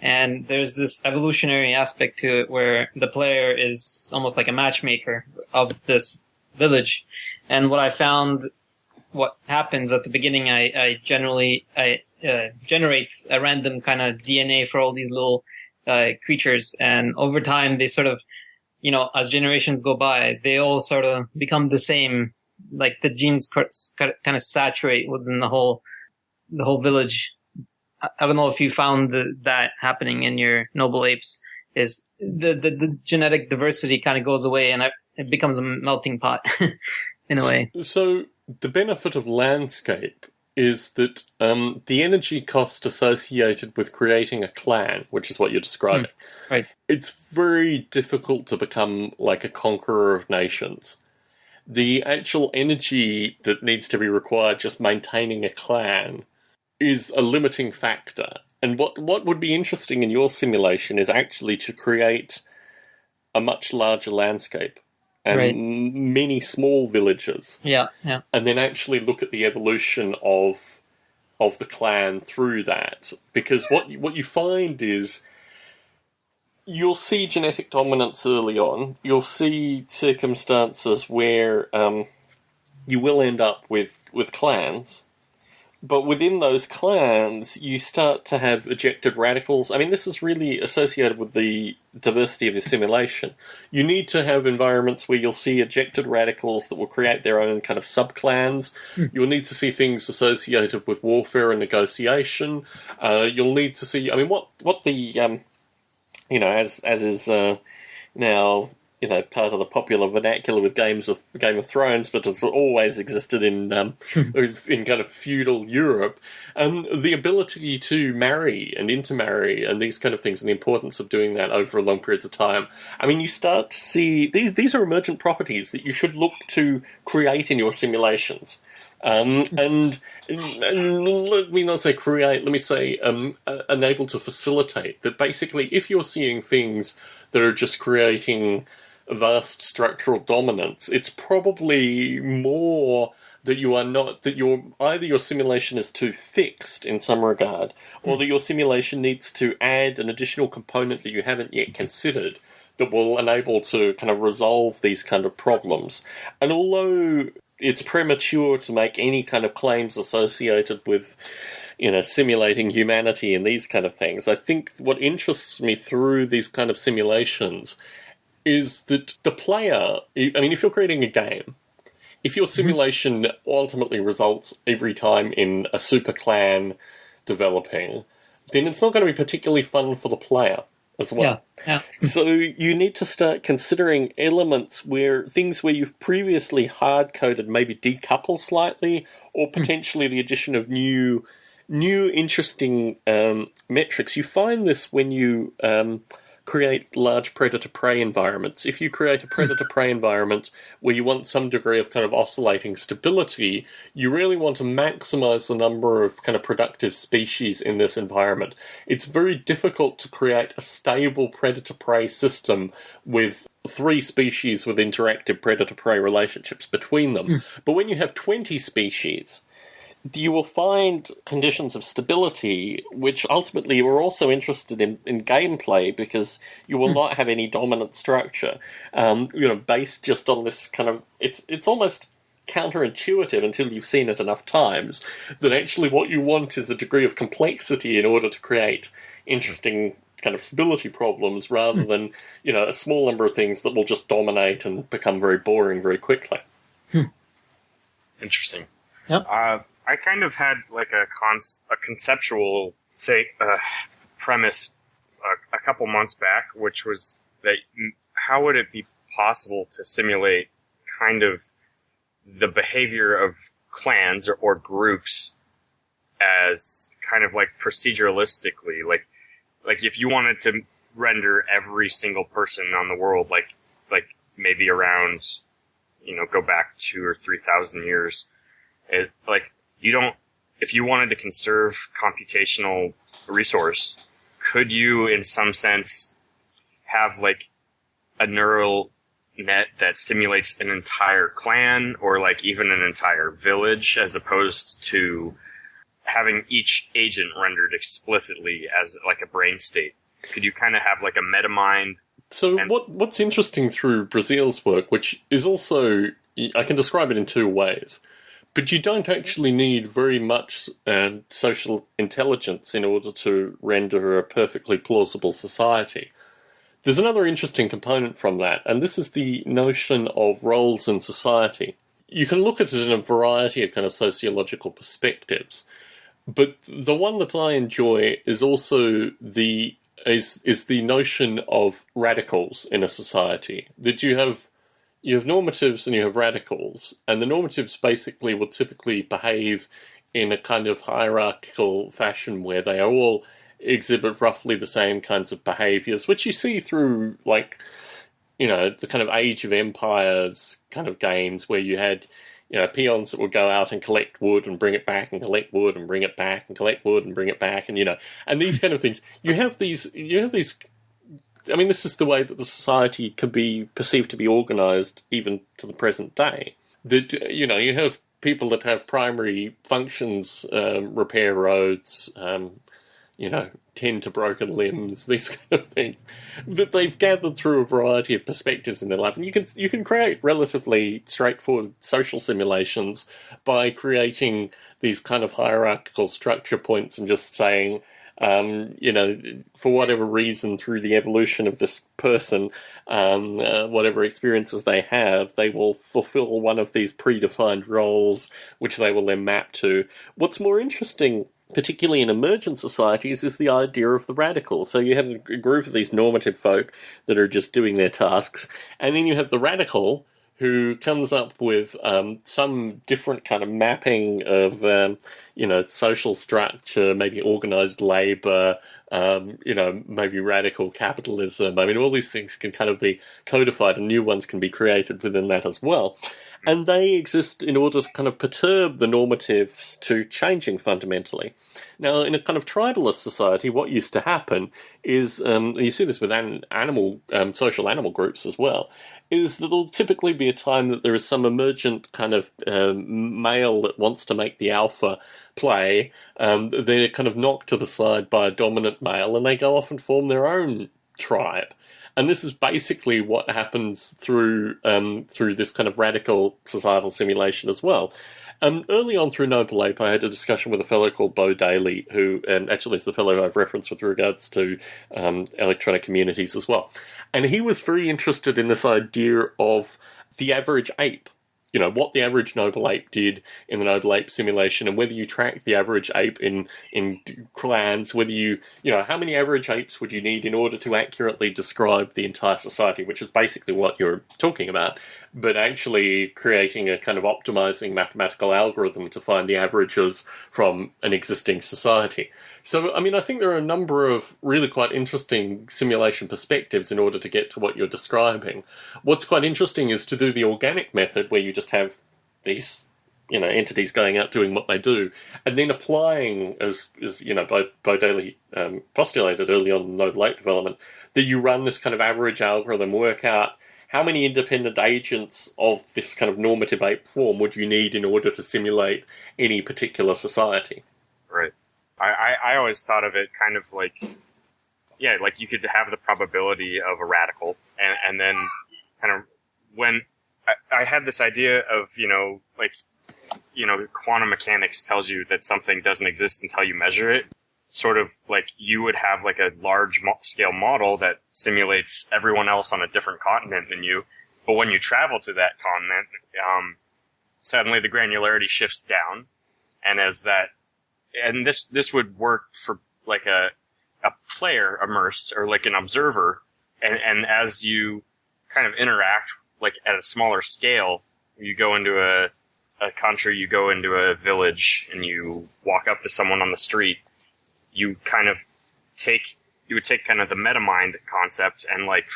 And there's this evolutionary aspect to it where the player is almost like a matchmaker of this village. And what I found, what happens at the beginning, I generate a random kind of DNA for all these little creatures. And over time, they sort of, as generations go by, they all sort of become the same. Like the genes kind of saturate within the whole village. I don't know if you found that happening in your Noble Apes, is the genetic diversity kind of goes away and it becomes a melting pot in a way. So the benefit of landscape is that the energy cost associated with creating a clan, which is what you're describing, right? It's very difficult to become like a conqueror of nations. The actual energy that needs to be required just maintaining a clan is a limiting factor. And what would be interesting in your simulation is actually to create a much larger landscape and many small villages. Yeah. And then actually look at the evolution of the clan through that. Because what you find is you'll see genetic dominance early on. You'll see circumstances where you will end up with clans. But within those clans, you start to have ejected radicals. I mean, this is really associated with the diversity of your simulation. You need to have environments where you'll see ejected radicals that will create their own kind of sub-clans. You'll need to see things associated with warfare and negotiation. You'll need to see... I mean, what the... as is now... part of the popular vernacular with Game of Thrones, but it's always existed in kind of feudal Europe. The ability to marry and intermarry and these kind of things, and the importance of doing that over long periods of time. I mean, you start to see these are emergent properties that you should look to create in your simulations. And let me not say create, let me say enable to facilitate. That basically, if you're seeing things that are just creating vast structural dominance, it's probably more that either your simulation is too fixed in some regard, or that your simulation needs to add an additional component that you haven't yet considered that will enable to kind of resolve these kind of problems. And although it's premature to make any kind of claims associated with simulating humanity and these kind of things, I think what interests me through these kind of simulations is that the player, I mean, if you're creating a game, if your simulation ultimately results every time in a super clan developing, then it's not going to be particularly fun for the player as well. Yeah. So you need to start considering elements where you've previously hard-coded maybe decouple slightly, or potentially the addition of new interesting metrics. You find this when you create large predator-prey environments. If you create a predator-prey environment where you want some degree of kind of oscillating stability, you really want to maximize the number of kind of productive species in this environment. It's very difficult to create a stable predator-prey system with 3 species with interactive predator-prey relationships between them. But when you have 20 species, you will find conditions of stability, which ultimately we're also interested in gameplay, because you will not have any dominant structure, based just on this kind of, it's almost counterintuitive until you've seen it enough times, that actually what you want is a degree of complexity in order to create interesting kind of stability problems, rather than, a small number of things that will just dominate and become very boring very quickly. Interesting. Yep. I kind of had like a conceptual premise a couple months back, which was that how would it be possible to simulate kind of the behavior of clans or groups as kind of like proceduralistically, like if you wanted to render every single person on the world, like maybe around, go back 2,000 or 3,000 years, if you wanted to conserve computational resource, could you in some sense have like a neural net that simulates an entire clan or like even an entire village, as opposed to having each agent rendered explicitly as like a brain state? Could you kind of have like a meta mind? So what's interesting through Brazil's work, which is also, I can describe it in 2 ways, but you don't actually need very much social intelligence in order to render a perfectly plausible society. There's another interesting component from that, and this is the notion of roles in society. You can look at it in a variety of kind of sociological perspectives, but the one that I enjoy is also the notion of radicals in a society. That you have normatives and you have radicals, and the normatives basically will typically behave in a kind of hierarchical fashion where they all exhibit roughly the same kinds of behaviors, which you see through, like, the kind of Age of Empires kind of games where you had, peons that would go out and collect wood and bring it back and collect wood and bring it back and collect wood and bring it back, and, and these kind of things. You have these, I mean, this is the way that the society can be perceived to be organised even to the present day. That, you have people that have primary functions, repair roads, tend to broken limbs, these kind of things, that they've gathered through a variety of perspectives in their life. And you can create relatively straightforward social simulations by creating these kind of hierarchical structure points and just saying, for whatever reason, through the evolution of this person, whatever experiences they have, they will fulfill one of these predefined roles, which they will then map to. What's more interesting, particularly in emergent societies, is the idea of the radical. So you have a group of these normative folk that are just doing their tasks, and then you have the radical who comes up with some different kind of mapping of, social structure, maybe organised labour, maybe radical capitalism. I mean, all these things can kind of be codified, and new ones can be created within that as well. And they exist in order to kind of perturb the normatives to changing fundamentally. Now, in a kind of tribalist society, what used to happen is, you see this with social animal groups as well, is that there'll typically be a time that there is some emergent kind of male that wants to make the alpha play. They're kind of knocked to the side by a dominant male, and they go off and form their own tribe. And this is basically what happens through this kind of radical societal simulation as well. Early on through Noble Ape, I had a discussion with a fellow called Bo Daly, who actually is the fellow I've referenced with regards to electronic communities as well. And he was very interested in this idea of the average ape. What the average Noble Ape did in the Noble Ape simulation, and whether you track the average ape in clans, whether how many average apes would you need in order to accurately describe the entire society, which is basically what you're talking about, but actually creating a kind of optimizing mathematical algorithm to find the averages from an existing society. So, I mean, I think there are a number of really quite interesting simulation perspectives in order to get to what you're describing. What's quite interesting is to do the organic method where you just have these, entities going out doing what they do, and then applying, as Bo Daly postulated early on in Noble Ape development, that you run this kind of average algorithm, work out how many independent agents of this kind of normative ape form would you need in order to simulate any particular society. Right. I always thought of it kind of like, like you could have the probability of a radical, and then kind of when I had this idea of, quantum mechanics tells you that something doesn't exist until you measure it. Sort of like you would have like a large scale model that simulates everyone else on a different continent than you. But when you travel to that continent, suddenly the granularity shifts down. And this would work for like a player immersed or like an observer. And as you kind of interact like at a smaller scale, you go into a country, you go into a village, and you walk up to someone on the street, you would take kind of the metamind concept and like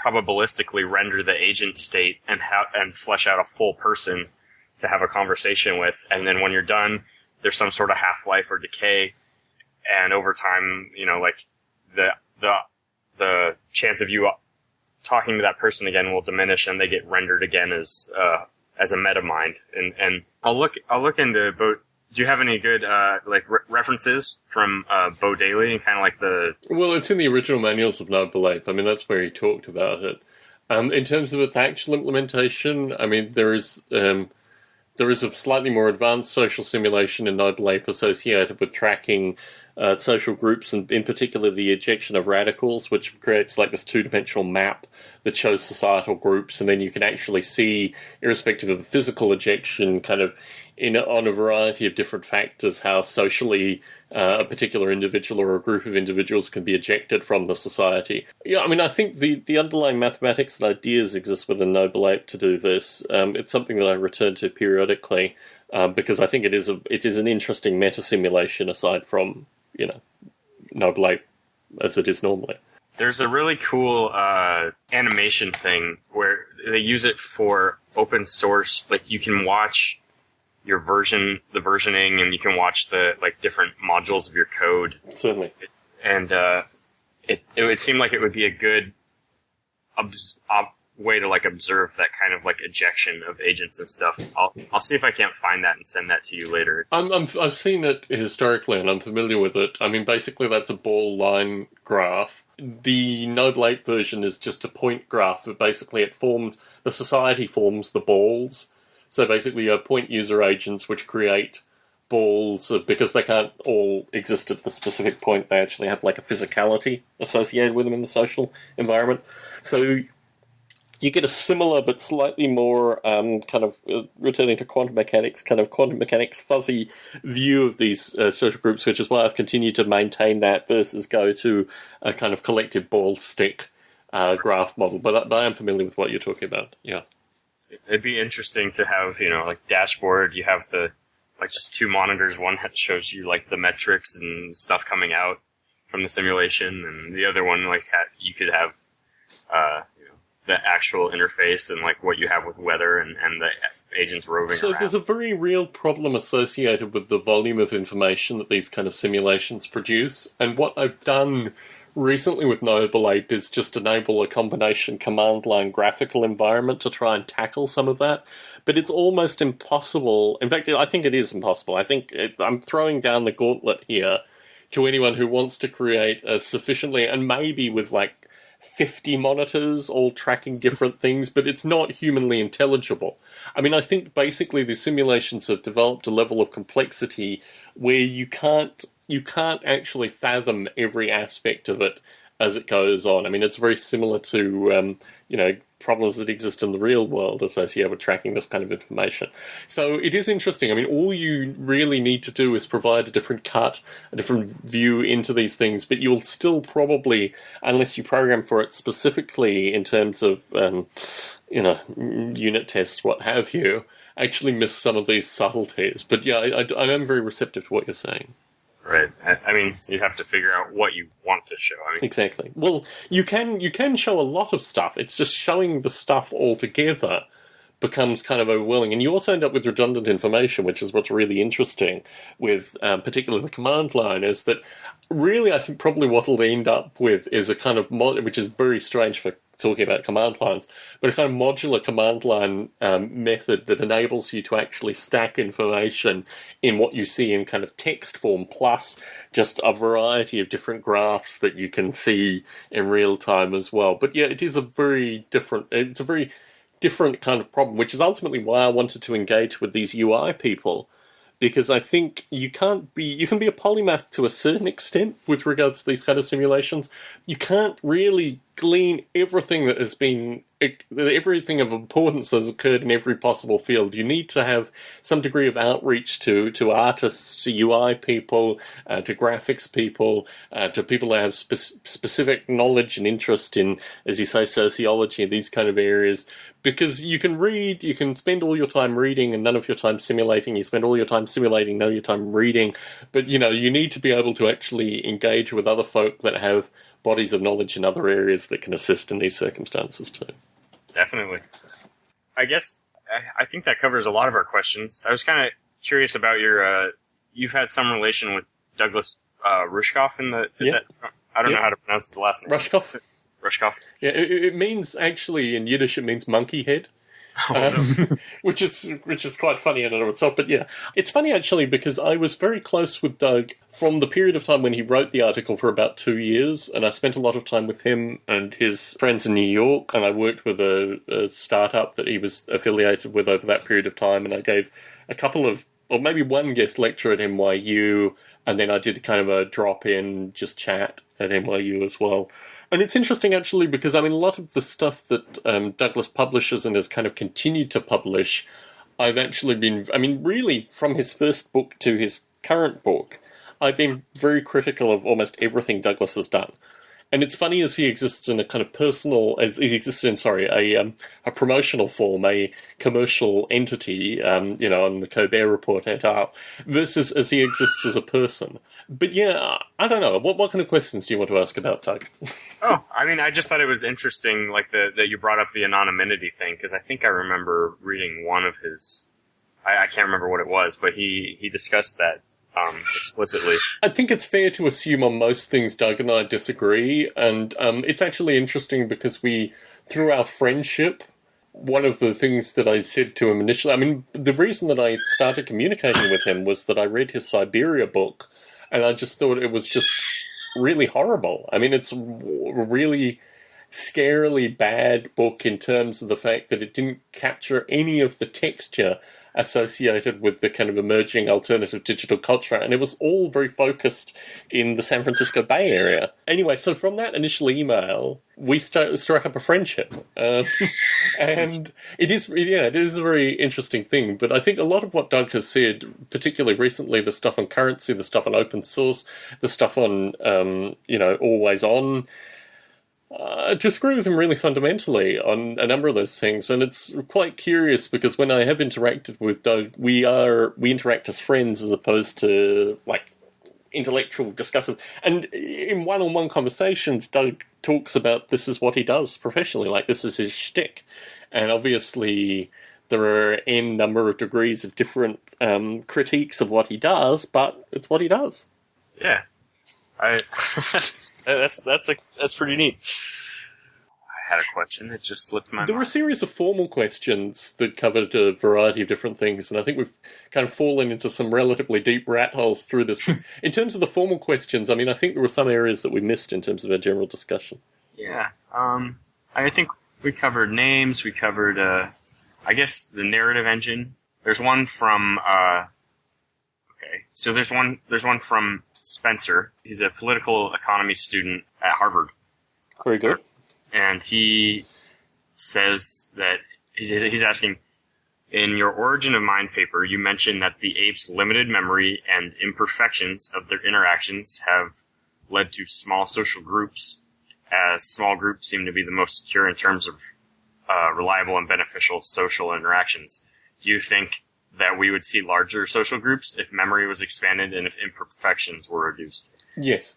probabilistically render the agent state and flesh out a full person to have a conversation with. And then when you're done, there's some sort of half-life or decay. And over time, like the chance of you talking to that person again will diminish, and they get rendered again as a metamind. And I'll look into both. Do you have any good references from Bo Daly and kind of like the? Well, it's in the original manuals of Noble Ape. I mean, that's where he talked about it. In terms of its actual implementation, I mean, there is a slightly more advanced social simulation in Noble Ape associated with tracking social groups, and in particular the ejection of radicals, which creates like this two-dimensional map that shows societal groups, and then you can actually see, irrespective of the physical ejection, kind of on a variety of different factors, how socially a particular individual or a group of individuals can be ejected from the society. Yeah, I mean, I think the underlying mathematics and ideas exist within Noble Ape to do this. It's something that I return to periodically because I think it is an interesting meta simulation aside from Noble Ape as it is normally. There's a really cool animation thing where they use it for open source. Like you can watch your the versioning, and you can watch the like different modules of your code. Certainly. And it would seem like it would be a good way to like observe that kind of like ejection of agents and stuff. I'll see if I can't find that and send that to you later. I've seen it historically, and I'm familiar with it. I mean, basically that's a ball line graph. The Noble Ape version is just a point graph, but basically the society forms the balls. So basically you have point user agents which create balls because they can't all exist at the specific point. They actually have like a physicality associated with them in the social environment. So you get a similar but slightly more returning to quantum mechanics fuzzy view of these social groups, which is why I've continued to maintain that versus go to a kind of collective ball stick graph model. But I am familiar with what you're talking about, yeah. It'd be interesting to have, like dashboard, you have just two monitors, one that shows you like the metrics and stuff coming out from the simulation, and the other one you could have the actual interface and like what you have with weather and the agents roving around. So there's a very real problem associated with the volume of information that these kind of simulations produce, and what I've done recently with Noble Ape is just enable a combination command line graphical environment to try and tackle some of that. But it's almost impossible. In fact, I think it is impossible. I'm throwing down the gauntlet here to anyone who wants to create a sufficiently, and maybe with like 50 monitors all tracking different things, but it's not humanly intelligible. I mean, I think basically the simulations have developed a level of complexity where you can't actually fathom every aspect of it as it goes on. I mean, it's very similar to, problems that exist in the real world associated with tracking this kind of information. So it is interesting. I mean, all you really need to do is provide a different cut, a different view into these things, but you'll still probably, unless you program for it specifically in terms of, unit tests, what have you, actually miss some of these subtleties. But yeah, I am very receptive to what you're saying. Right. I mean, you have to figure out what you want to show. I mean, Exactly. Well, you can show a lot of stuff. It's just showing the stuff all together becomes kind of overwhelming. And you also end up with redundant information, which is what's really interesting with particularly the command line, is that really I think probably what it'll end up with is a kind of, which is very strange for talking about command lines, but a kind of modular command line method that enables you to actually stack information in what you see in kind of text form, plus just a variety of different graphs that you can see in real time as well. But yeah, it's a very different kind of problem, which is ultimately why I wanted to engage with these UI people, because I think you can be a polymath to a certain extent with regards to these kind of simulations. You can't really glean everything everything of importance has occurred in every possible field. You need to have some degree of outreach to artists, to UI people, to graphics people, to people that have specific knowledge and interest in, as you say, sociology and these kind of areas. Because you can spend all your time reading and none of your time simulating. You spend all your time simulating, none of your time reading. But, you need to be able to actually engage with other folk that have bodies of knowledge in other areas that can assist in these circumstances too. Definitely. I guess I think that covers a lot of our questions. I was kind of curious about you've had some relation with Douglas Rushkoff in the... I don't know how to pronounce the last name. Rushkoff? Rushkoff. Yeah, it means, actually, in Yiddish, it means monkey head. Which is quite funny in and of itself. But yeah, it's funny actually because I was very close with Doug from the period of time when he wrote the article for about 2 years, and I spent a lot of time with him and his friends in New York, and I worked with a startup that he was affiliated with over that period of time, and I gave a couple of, or maybe one guest lecture at NYU, and then I did kind of a drop-in just chat at NYU as well. And it's interesting, actually, because, a lot of the stuff that Douglas publishes and has kind of continued to publish, I've actually been... really, from his first book to his current book, I've been very critical of almost everything Douglas has done. And it's funny as he exists in a kind of personal... as he exists in, a promotional form, a commercial entity, on the Colbert Report et al., versus as he exists as a person. But yeah, I don't know. What kind of questions do you want to ask about Doug? I just thought it was interesting, like that you brought up the anonymity thing, because I think I remember reading one of his. I can't remember what it was, but he discussed that explicitly. I think it's fair to assume on most things Doug and I disagree, and it's actually interesting because through our friendship, one of the things that I said to him initially, the reason that I started communicating with him was that I read his Siberia book. And I just thought it was just really horrible. It's a really scarily bad book in terms of the fact that it didn't capture any of the texture associated with the kind of emerging alternative digital culture. And it was all very focused in the San Francisco Bay Area. Anyway, so from that initial email, we struck up a friendship. And it is a very interesting thing. But I think a lot of what Doug has said, particularly recently, the stuff on currency, the stuff on open source, the stuff on, always on, I disagree with him really fundamentally on a number of those things, and it's quite curious because when I have interacted with Doug, we interact as friends as opposed to intellectual discussion. And in one-on-one conversations, Doug talks about this is what he does professionally, this is his shtick, and obviously there are n number of degrees of different critiques of what he does, but it's what he does. Yeah, That's pretty neat. I had a question. It just slipped my mind. There were a series of formal questions that covered a variety of different things, and I think we've kind of fallen into some relatively deep rat holes through this. In terms of the formal questions, I think there were some areas that we missed in terms of our general discussion. Yeah. I think we covered names. We covered, I guess, the narrative engine. There's one from... So there's one from Spencer. He's a political economy student at Harvard. Very good. And he says that he's asking, in your Origin of Mind paper, you mentioned that the apes' limited memory and imperfections of their interactions have led to small social groups, as small groups seem to be the most secure in terms of reliable and beneficial social interactions. Do you think that we would see larger social groups if memory was expanded and if imperfections were reduced. Yes.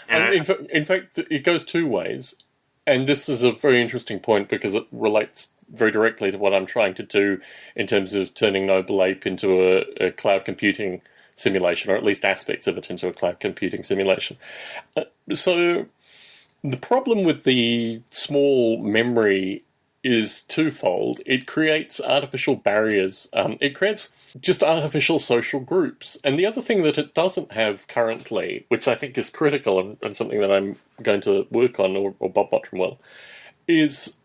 And In fact, it goes two ways. And this is a very interesting point because it relates very directly to what I'm trying to do in terms of turning Noble Ape into a cloud computing simulation, or at least aspects of it into a cloud computing simulation. So the problem with the small memory is twofold. It creates artificial barriers. It creates just artificial social groups. And the other thing that it doesn't have currently, which I think is critical and something that I'm going to work on, or Bob Mottram will, is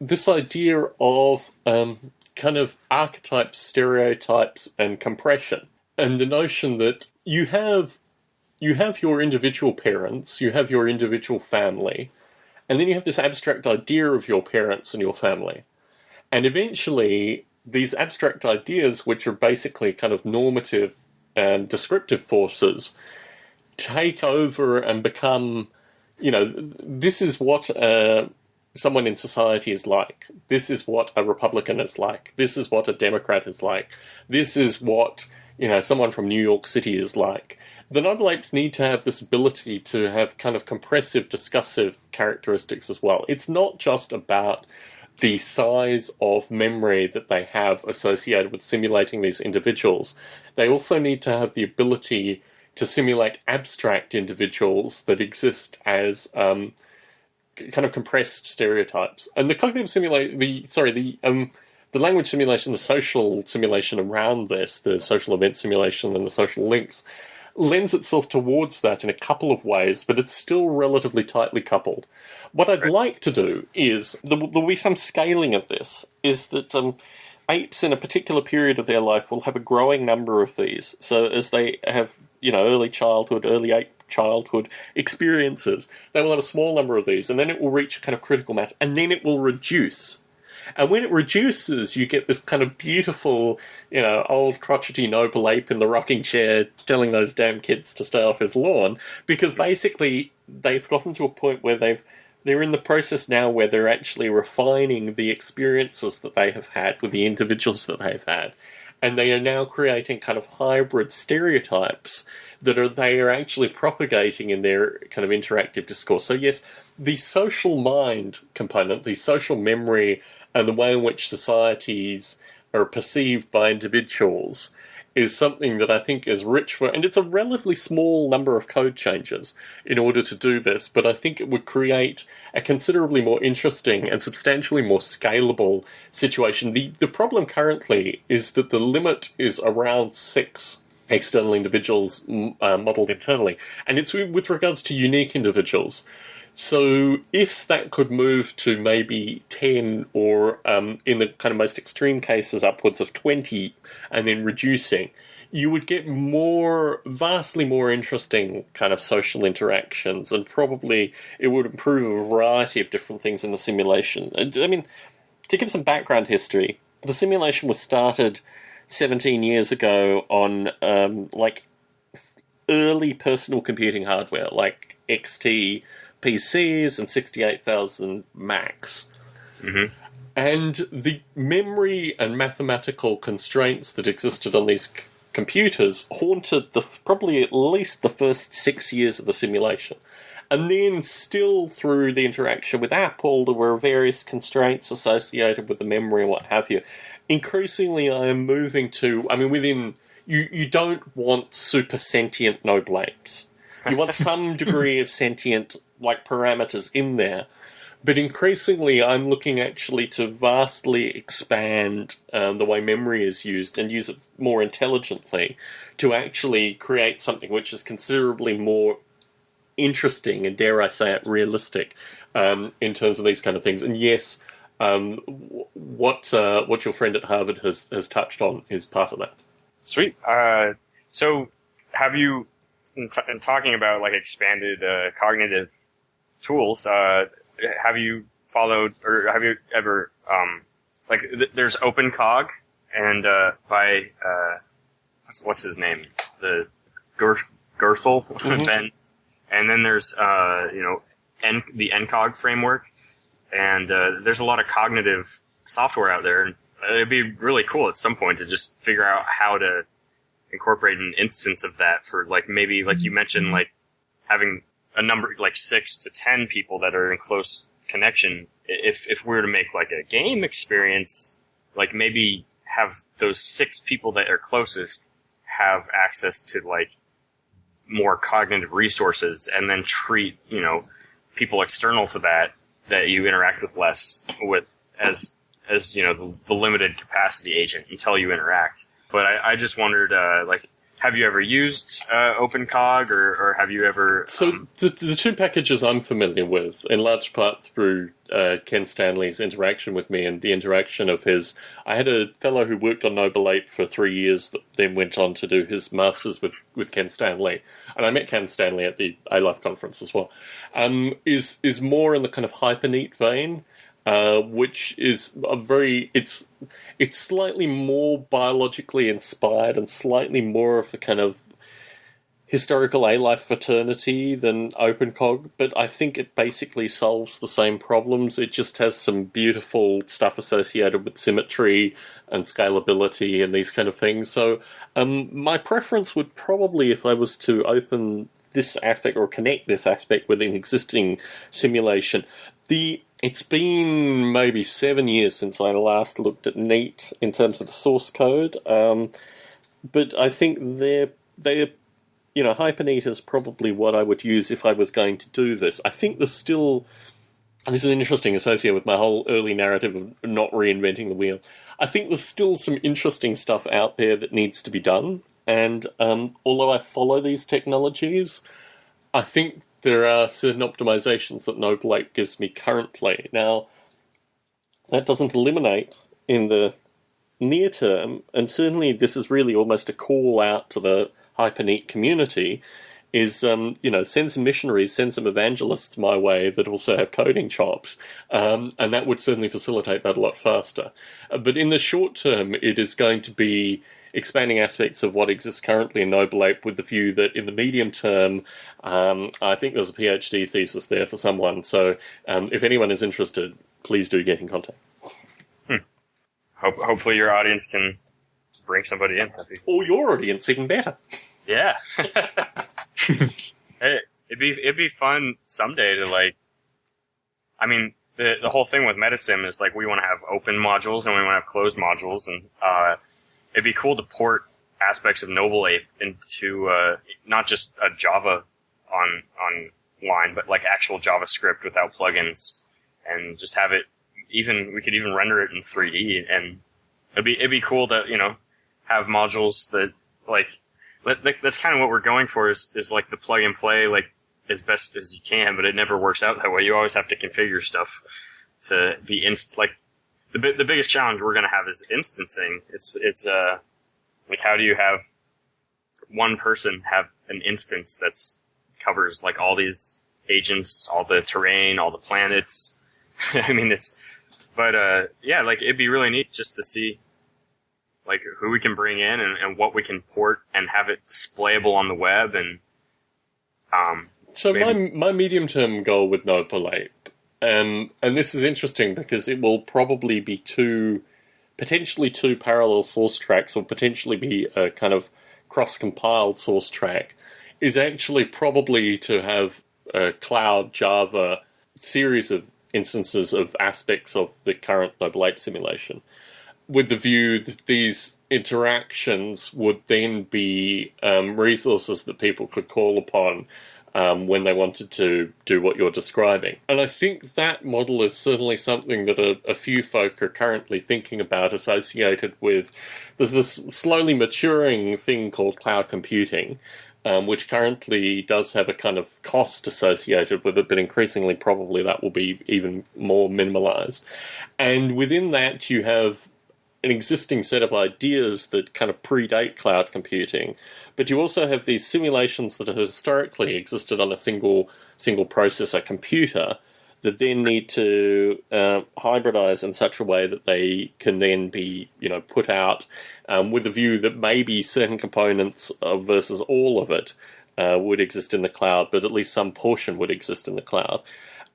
this idea of kind of archetypes, stereotypes, and compression. And the notion that you have your individual parents, you have your individual family, and then you have this abstract idea of your parents and your family. And eventually, these abstract ideas, which are basically kind of normative and descriptive forces, take over and become, this is what someone in society is like. This is what a Republican is like. This is what a Democrat is like. This is what, someone from New York City is like. The Noble Apes need to have this ability to have kind of compressive, discussive characteristics as well. It's not just about the size of memory that they have associated with simulating these individuals. They also need to have the ability to simulate abstract individuals that exist as kind of compressed stereotypes. And the cognitive simulation, the language simulation, the social simulation around this, the social event simulation and the social links, lends itself towards that in a couple of ways, but it's still relatively tightly coupled. What I'd like to do is, there'll be some scaling of this, is that apes in a particular period of their life will have a growing number of these. So as they have, early ape childhood experiences, they will have a small number of these, and then it will reach a kind of critical mass, and then it will reduce. And when it reduces, you get this kind of beautiful, old crotchety Noble Ape in the rocking chair telling those damn kids to stay off his lawn, because basically they've gotten to a point where they're in the process now where they're actually refining the experiences that they have had with the individuals that they've had. And they are now creating kind of hybrid stereotypes that they are actually propagating in their kind of interactive discourse. So yes, the social mind component, the social memory, and the way in which societies are perceived by individuals is something that I think is rich for, and it's a relatively small number of code changes in order to do this, but I think it would create a considerably more interesting and substantially more scalable situation. The problem currently is that the limit is around 6 external individuals modeled internally, and it's with regards to unique individuals. So if that could move to maybe 10 or, in the kind of most extreme cases, upwards of 20, and then reducing, you would get vastly more interesting kind of social interactions, and probably it would improve a variety of different things in the simulation. I mean, to give some background history, the simulation was started 17 years ago on, early personal computing hardware, like XT PCs and 68,000 Macs. Mm-hmm. And the memory and mathematical constraints that existed on these computers haunted probably at least the first 6 years of the simulation. And then still through the interaction with Apple, there were various constraints associated with the memory and what have you. Increasingly, I am moving to, you don't want super sentient Noble Apes. You want some degree of sentient parameters in there. But increasingly, I'm looking actually to vastly expand the way memory is used and use it more intelligently to actually create something which is considerably more interesting and, dare I say it, realistic in terms of these kind of things. And yes, what your friend at Harvard has touched on is part of that. Sweet. So have you, in talking about expanded cognitive tools, have you followed, or have you ever, there's OpenCog, and by, what's his name? The Gerthel, Mm-hmm. Ben. And then there's, the NCOG framework, and there's a lot of cognitive software out there, it'd be really cool at some point to just figure out how to incorporate an instance of that for, like, maybe, like you mentioned, like, having a number, like 6 to 10 people that are in close connection. If we were to make, like, a game experience, like, maybe have those 6 people that are closest have access to, like, more cognitive resources, and then treat, you know, people external to that you interact with less with as you know, the limited capacity agent until you interact. But I just wondered, like, have you ever used OpenCog, or have you ever... So the 2 packages I'm familiar with, in large part through Ken Stanley's interaction with me and the interaction of his... I had a fellow who worked on Noble Ape for 3 years that then went on to do his master's with Ken Stanley. And I met Ken Stanley at the A-Life conference as well. Is more in the kind of hyperneat vein, which is a very... It's slightly more biologically inspired and slightly more of the kind of historical A-Life fraternity than OpenCog, but I think it basically solves the same problems. It just has some beautiful stuff associated with symmetry and scalability and these kind of things. So my preference would probably, if I was to open this aspect or connect this aspect with an existing simulation, it's been maybe 7 years since I last looked at Neat in terms of the source code, but I think they're you know, Hyperneat is probably what I would use if I was going to do this. I think there's still, and this is interesting associated with my whole early narrative of not reinventing the wheel, I think there's still some interesting stuff out there that needs to be done, and although I follow these technologies, I think there are certain optimizations that Noble Ape gives me currently. Now, that doesn't eliminate in the near term, and certainly this is really almost a call out to the Hyperneat community, is, you know, send some missionaries, send some evangelists my way that also have coding chops, and that would certainly facilitate that a lot faster. But in the short term, it is going to be expanding aspects of what exists currently in Noble Ape with the view that in the medium term, I think there's a PhD thesis there for someone, so if anyone is interested, please do get in contact. Hopefully your audience can bring somebody in. Or your audience, even better. Yeah. Hey, it'd be fun someday to, like, I mean, the whole thing with Metasim is, like, we want to have open modules and we want to have closed modules, and it'd be cool to port aspects of Noble Ape into not just a Java online, but like actual JavaScript without plugins, and just have it we could even render it in 3D, and it'd be cool to, you know, have modules that, like, that's kind of what we're going for is like the plug and play, like, as best as you can, but it never works out that way. You always have to configure stuff to be like, the biggest challenge we're going to have is instancing. It's like, how do you have one person have an instance that's covers, like, all these agents, all the terrain, all the planets? I mean, yeah, like, it'd be really neat just to see, like, who we can bring in and what we can port and have it displayable on the web, and so my medium-term goal with Noble Ape, and this is interesting because it will probably be potentially two parallel source tracks, or potentially be a kind of cross-compiled source track, is actually probably to have a cloud Java series of instances of aspects of the current Noble Ape simulation, with the view that these interactions would then be resources that people could call upon when they wanted to do what you're describing. And I think that model is certainly something that a few folk are currently thinking about, associated with... There's this slowly maturing thing called cloud computing, which currently does have a kind of cost associated with it, but increasingly probably that will be even more minimalized. And within that you have an existing set of ideas that kind of predate cloud computing, but you also have these simulations that have historically existed on a single processor computer that then need to hybridize in such a way that they can then be, you know, put out with the view that maybe certain components versus all of it would exist in the cloud, but at least some portion would exist in the cloud.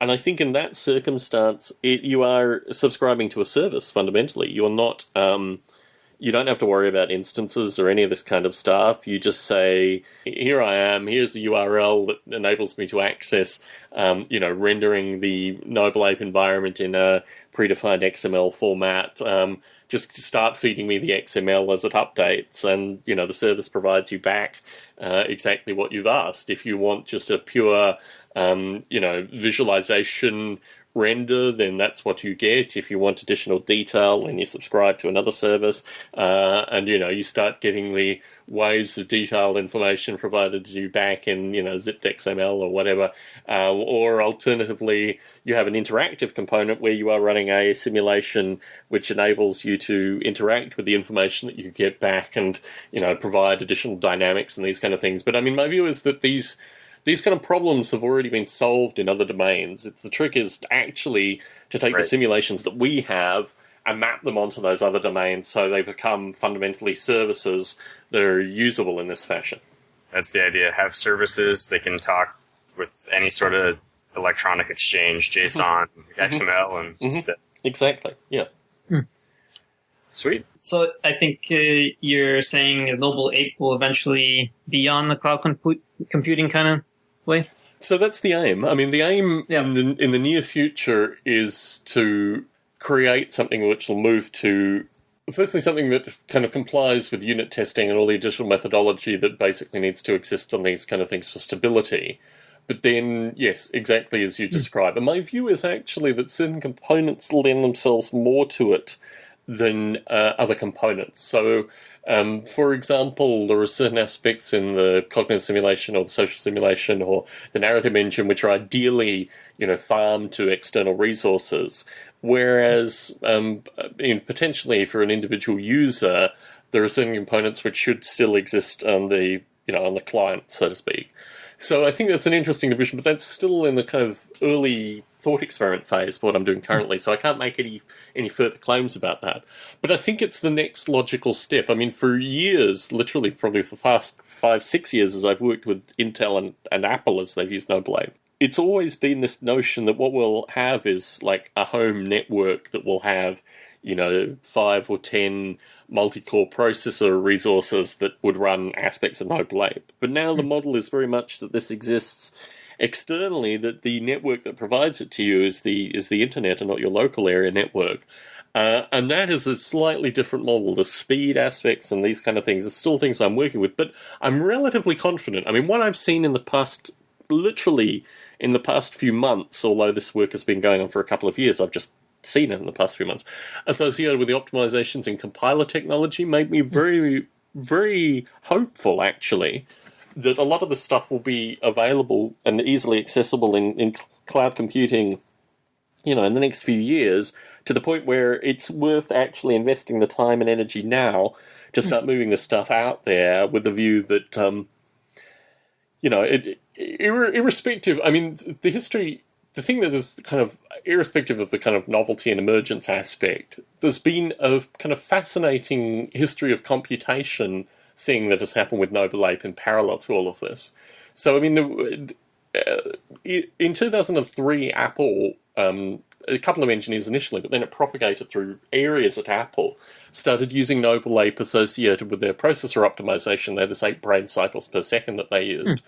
And I think in that circumstance, you are subscribing to a service, fundamentally. You're not... you don't have to worry about instances or any of this kind of stuff. You just say, here I am, here's a URL that enables me to access, rendering the Noble Ape environment in a predefined XML format. Just start feeding me the XML as it updates, and, the service provides you back exactly what you've asked. If you want just a pure, visualization render, then that's what you get. If you want additional detail, then you subscribe to another service, and you start getting the waves of detailed information provided to you back in zipped XML or whatever. Or alternatively, you have an interactive component where you are running a simulation which enables you to interact with the information that you get back and provide additional dynamics and these kind of things. But I mean, my view is that these kind of problems have already been solved in other domains. The trick is actually to take the simulations that we have and map them onto those other domains so they become fundamentally services that are usable in this fashion. That's the idea. Have services, they can talk with any sort of electronic exchange, JSON, XML, and just Exactly, yeah. Sweet. So I think you're saying is Noble Ape will eventually be on the cloud computing kind of way? So that's the aim. I mean, the aim in the near future is to create something which will move to, firstly, something that kind of complies with unit testing and all the additional methodology that basically needs to exist on these kind of things for stability. But then, yes, exactly as you describe. And my view is actually that certain components lend themselves more to it than other components. So, for example, there are certain aspects in the cognitive simulation or the social simulation or the narrative engine which are ideally, farmed to external resources. Whereas, potentially for an individual user, there are certain components which should still exist on the, on the client, so to speak. So I think that's an interesting division, but that's still in the kind of early thought experiment phase for what I'm doing currently, so I can't make any further claims about that. But I think it's the next logical step. I mean, for years, literally probably for the past 5-6 years as I've worked with Intel and Apple as they've used Noble Ape, it's always been this notion that what we'll have is like a home network that will have, 5 or 10 multi-core processor resources that would run aspects of Noble Ape. But now the model is very much that this exists externally, that the network that provides it to you is the internet and not your local area network. And that is a slightly different model. The speed aspects and these kind of things are still things I'm working with, but I'm relatively confident. I mean, what I've seen in the past, literally in the past few months, although this work has been going on for a couple of years, I've just seen it in the past few months, associated with the optimizations in compiler technology, made me very, very hopeful, actually, that a lot of the stuff will be available and easily accessible in cloud computing, in the next few years, to the point where it's worth actually investing the time and energy now to start moving the stuff out there with the view that, irrespective, I mean, the thing that is kind of irrespective of the kind of novelty and emergence aspect, there's been a kind of fascinating history of computation thing that has happened with Noble Ape in parallel to all of this. So, I mean, in 2003, Apple, a couple of engineers initially, but then it propagated through areas at Apple, started using Noble Ape associated with their processor optimization. They had this 8 brain cycles per second that they used.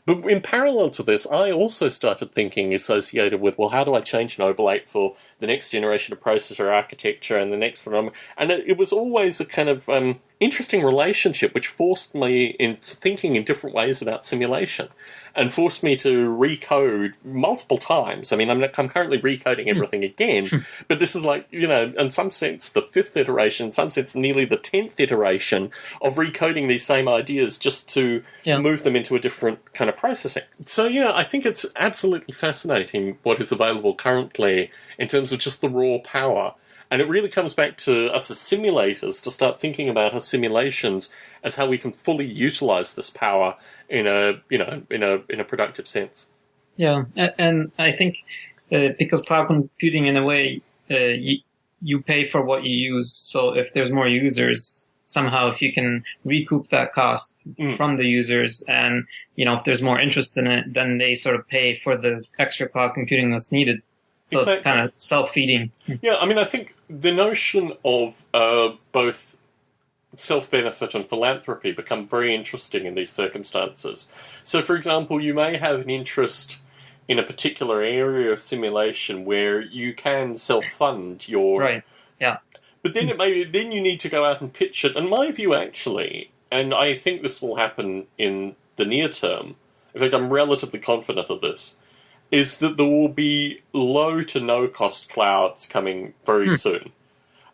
But in parallel to this, I also started thinking associated with, well, how do I change Noble Ape for the next generation of processor architecture and the next one? And it was always a kind of interesting relationship which forced me into thinking in different ways about simulation and forced me to recode multiple times. I mean, I'm currently recoding everything again, but this is like, in some sense, the 5th iteration, in some sense, nearly the 10th iteration of recoding these same ideas just to move them into a different kind of processing. So, I think it's absolutely fascinating what is available currently in terms of just the raw power. And it really comes back to us as simulators to start thinking about our simulations as how we can fully utilize this power in a productive sense. Yeah, and I think because cloud computing, in a way, you pay for what you use. So if there's more users, somehow if you can recoup that cost from the users, and if there's more interest in it, then they sort of pay for the extra cloud computing that's needed. So It's kind of self-feeding. Yeah, I mean, I think the notion of both self-benefit and philanthropy become very interesting in these circumstances. So, for example, you may have an interest in a particular area of simulation where you can self-fund your... Right, yeah. But then then you need to go out and pitch it. And my view, actually, and I think this will happen in the near term, in fact, I'm relatively confident of this, is that there will be low to no cost clouds coming very soon.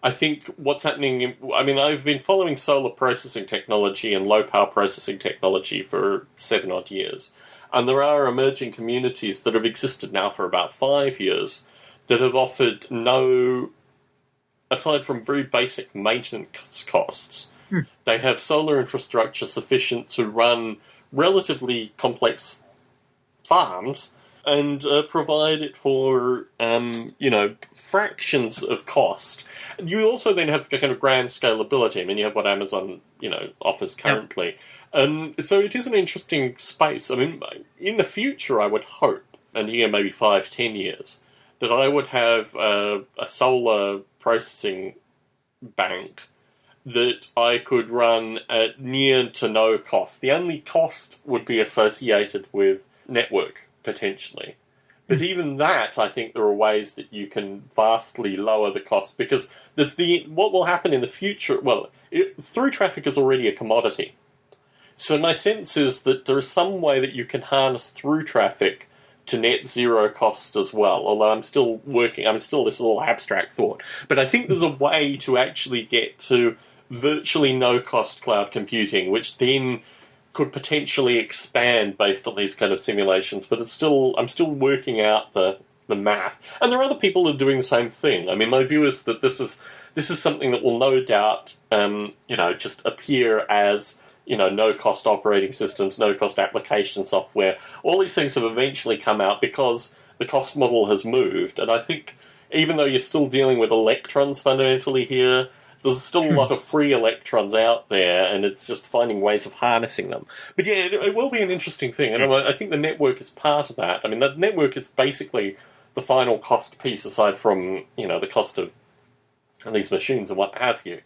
I think what's happening... I've been following solar processing technology and low-power processing technology for 7-odd years. And there are emerging communities that have existed now for about 5 years that have offered no... Aside from very basic maintenance costs, they have solar infrastructure sufficient to run relatively complex farms and provide it for, fractions of cost. You also then have the kind of grand scalability. I mean, you have what Amazon, offers currently. So it is an interesting space. I mean, in the future, I would hope, and maybe 5-10 years, that I would have a solar processing bank that I could run at near to no cost. The only cost would be associated with network, potentially. But even that, I think there are ways that you can vastly lower the cost, because there's what will happen in the future... through traffic is already a commodity. So my sense is that there is some way that you can harness through traffic to net zero cost as well, although I'm still this little abstract thought. But I think there's a way to actually get to virtually no-cost cloud computing, which then could potentially expand based on these kind of simulations. But I'm still working out the math. And there are other people who are doing the same thing. I mean, my view is that this is something that will no doubt, just appear as... no-cost operating systems, no-cost application software. All these things have eventually come out because the cost model has moved. And I think even though you're still dealing with electrons fundamentally here, there's still a lot of free electrons out there, and it's just finding ways of harnessing them. But yeah, it will be an interesting thing. And I think the network is part of that. I mean, the network is basically the final cost piece, aside from, the cost of these machines and what have you.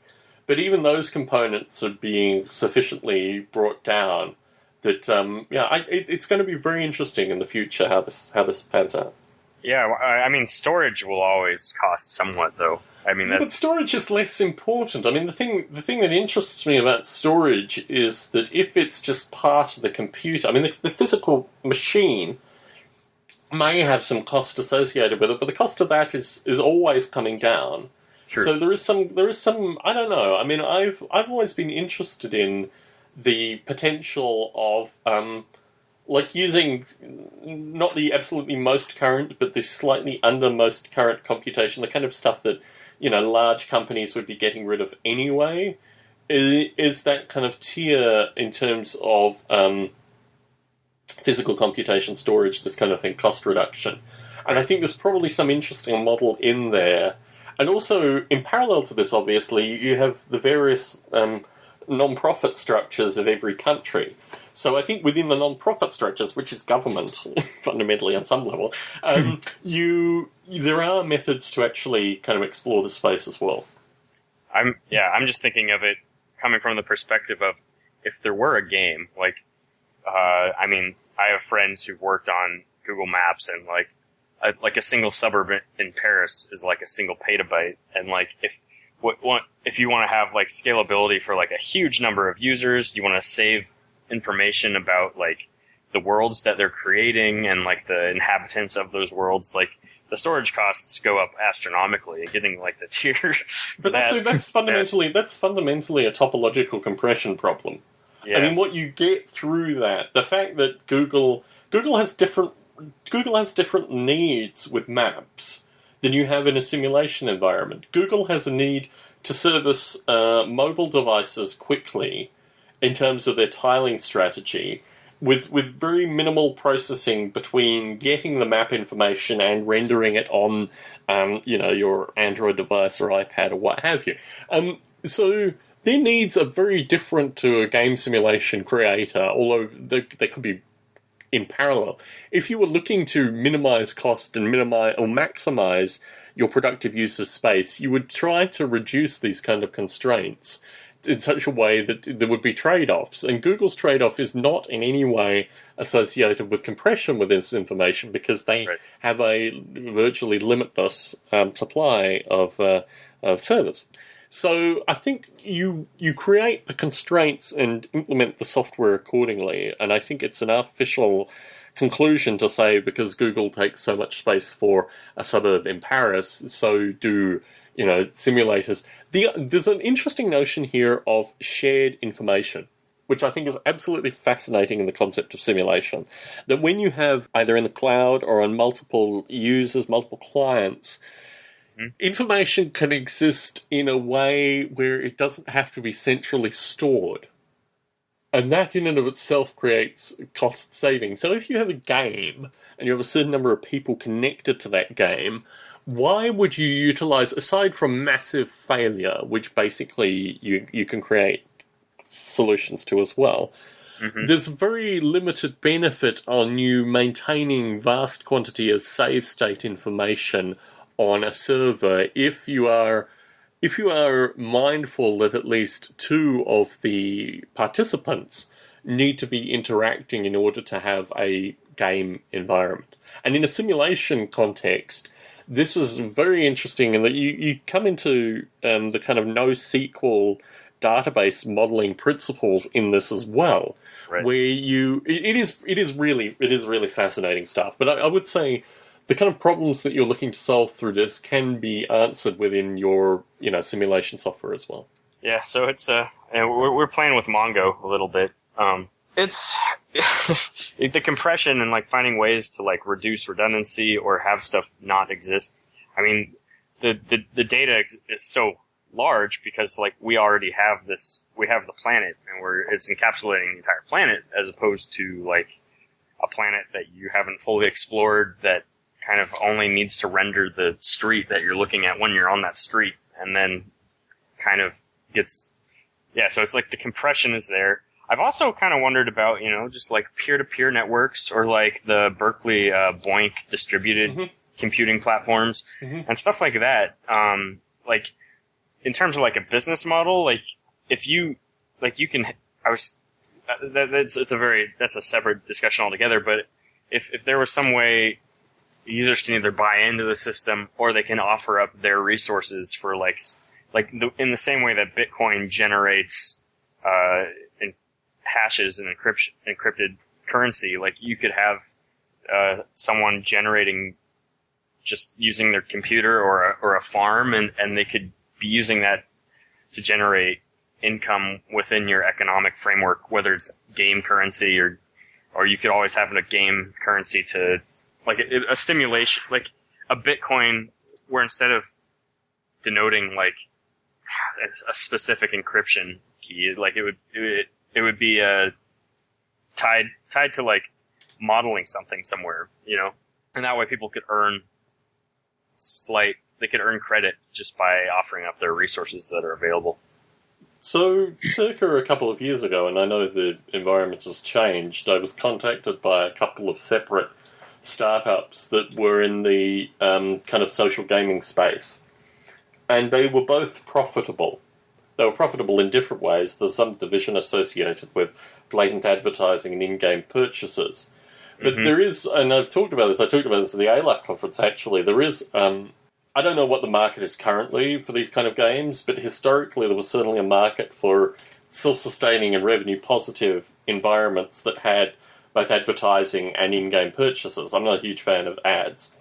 But even those components are being sufficiently brought down that, it's going to be very interesting in the future how this pans out. Yeah, I mean, storage will always cost somewhat, though. I mean, but storage is less important. I mean, the thing that interests me about storage is that if it's just part of the computer, I mean, the physical machine may have some cost associated with it, but the cost of that is always coming down. Sure. So there is some. I don't know. I mean, I've always been interested in the potential of using not the absolutely most current, but the slightly under most current computation, the kind of stuff that large companies would be getting rid of anyway. Is that kind of tier in terms of physical computation, storage, this kind of thing, cost reduction, and I think there's probably some interesting model in there. And also, in parallel to this, obviously, you have the various non-profit structures of every country. So I think within the non-profit structures, which is government, fundamentally on some level, there are methods to actually kind of explore the space as well. I'm just thinking of it coming from the perspective of if there were a game, I have friends who've worked on Google Maps, and a single suburb in Paris is like a single petabyte, and if you want to have scalability for a huge number of users, you want to save information about the worlds that they're creating and the inhabitants of those worlds, the storage costs go up astronomically, getting the tier. But that's fundamentally a topological compression problem. Yeah. I mean, what you get through that, the fact that Google has different needs with maps than you have in a simulation environment. Google has a need to service mobile devices quickly in terms of their tiling strategy, with very minimal processing between getting the map information and rendering it on, your Android device or iPad or what have you. So their needs are very different to a game simulation creator, although they could be in parallel. If you were looking to minimize cost and maximize your productive use of space, you would try to reduce these kind of constraints in such a way that there would be trade-offs. And Google's trade-off is not in any way associated with compression with this information, because they have a virtually limitless supply of servers. So I think you create the constraints and implement the software accordingly. And I think it's an artificial conclusion to say because Google takes so much space for a suburb in Paris, so do simulators. There's an interesting notion here of shared information, which I think is absolutely fascinating in the concept of simulation. That when you have either in the cloud or on multiple users, multiple clients, information can exist in a way where it doesn't have to be centrally stored. And that in and of itself creates cost saving. So if you have a game and you have a certain number of people connected to that game, why would you utilize, aside from massive failure, which basically you can create solutions to as well, there's very limited benefit on you maintaining vast quantity of save state information on a server if you are mindful that at least two of the participants need to be interacting in order to have a game environment. And in a simulation context, this is very interesting in that you come into the kind of NoSQL database modeling principles in this as well, where it is really fascinating stuff. But I would say the kind of problems that you're looking to solve through this can be answered within your simulation software as well. Yeah, so it's we're playing with Mongo a little bit. It's the compression and like finding ways to like reduce redundancy or have stuff not exist. I mean, the data is so large because like we already have this. We have the planet, and it's encapsulating the entire planet, as opposed to like a planet that you haven't fully explored that kind of only needs to render the street that you're looking at when you're on that street, and then kind of gets so it's like the compression is there. I've also kind of wondered about, just like peer-to-peer networks or like the Berkeley Boink distributed computing platforms and stuff like that. Like in terms of like a business model, like if you like you can, that's a separate discussion altogether. But if there was some way users can either buy into the system or they can offer up their resources for in the same way that Bitcoin generates hashes and encrypted currency, like you could have someone generating just using their computer or a farm, and they could be using that to generate income within your economic framework, whether it's game currency or you could always have a game currency to like a simulation, like a Bitcoin, where instead of denoting like a specific encryption key, like it would be tied to like modeling something somewhere, and that way people could earn credit just by offering up their resources that are available. So, circa a couple of years ago, and I know the environment has changed, I was contacted by a couple of separate startups that were in the kind of social gaming space, and they were both profitable. They were profitable in different ways. There's some division associated with blatant advertising and in-game purchases. But there is, and I talked about this at the ALAF conference actually, there is, I don't know what the market is currently for these kind of games, but historically there was certainly a market for self-sustaining and revenue-positive environments that had both advertising and in-game purchases. I'm not a huge fan of ads.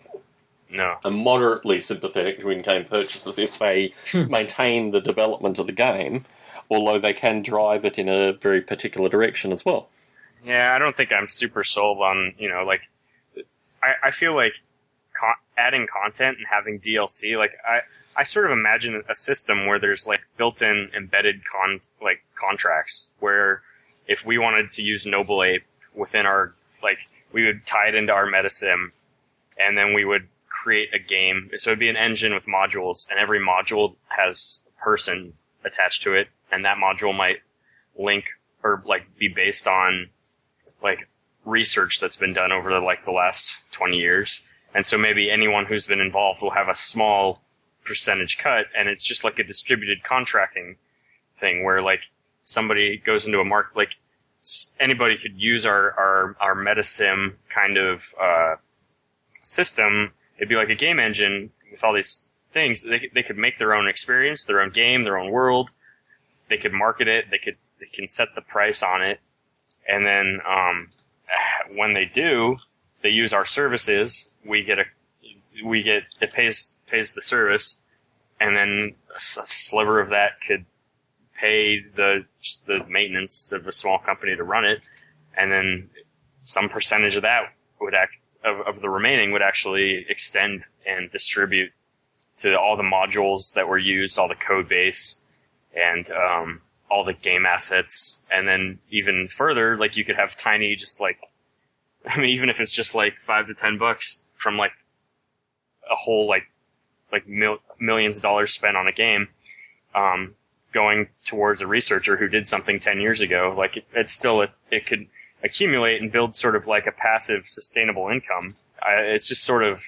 No. I'm moderately sympathetic to in-game purchases if they maintain the development of the game, although they can drive it in a very particular direction as well. Yeah, I don't think I'm super sold on, I feel like adding content and having DLC, like, I sort of imagine a system where there's, like, built-in embedded contracts, where if we wanted to use Noble Ape within our, like, we would tie it into our metasim, and then we would create a game. So it'd be an engine with modules, and every module has a person attached to it, and that module might link or like be based on like research that's been done over the last 20 years. And so maybe anyone who's been involved will have a small percentage cut, and it's just like a distributed contracting thing where like somebody goes into a market, like anybody could use our MetaSim kind of system. It'd be like a game engine with all these things. They could make their own experience, their own game, their own world. They could market it. They can set the price on it, and then when they do, they use our services. It pays the service, and then a sliver of that could pay the maintenance of a small company to run it, and then some percentage of that of the remaining would actually extend and distribute to all the modules that were used, all the code base, and all the game assets. And then even further, like you could have tiny, just like, I mean, even if it's just like $5 to $10 from like a whole like millions of dollars spent on a game, going towards a researcher who did something 10 years ago, like it could accumulate and build sort of like a passive sustainable income. It's just sort of,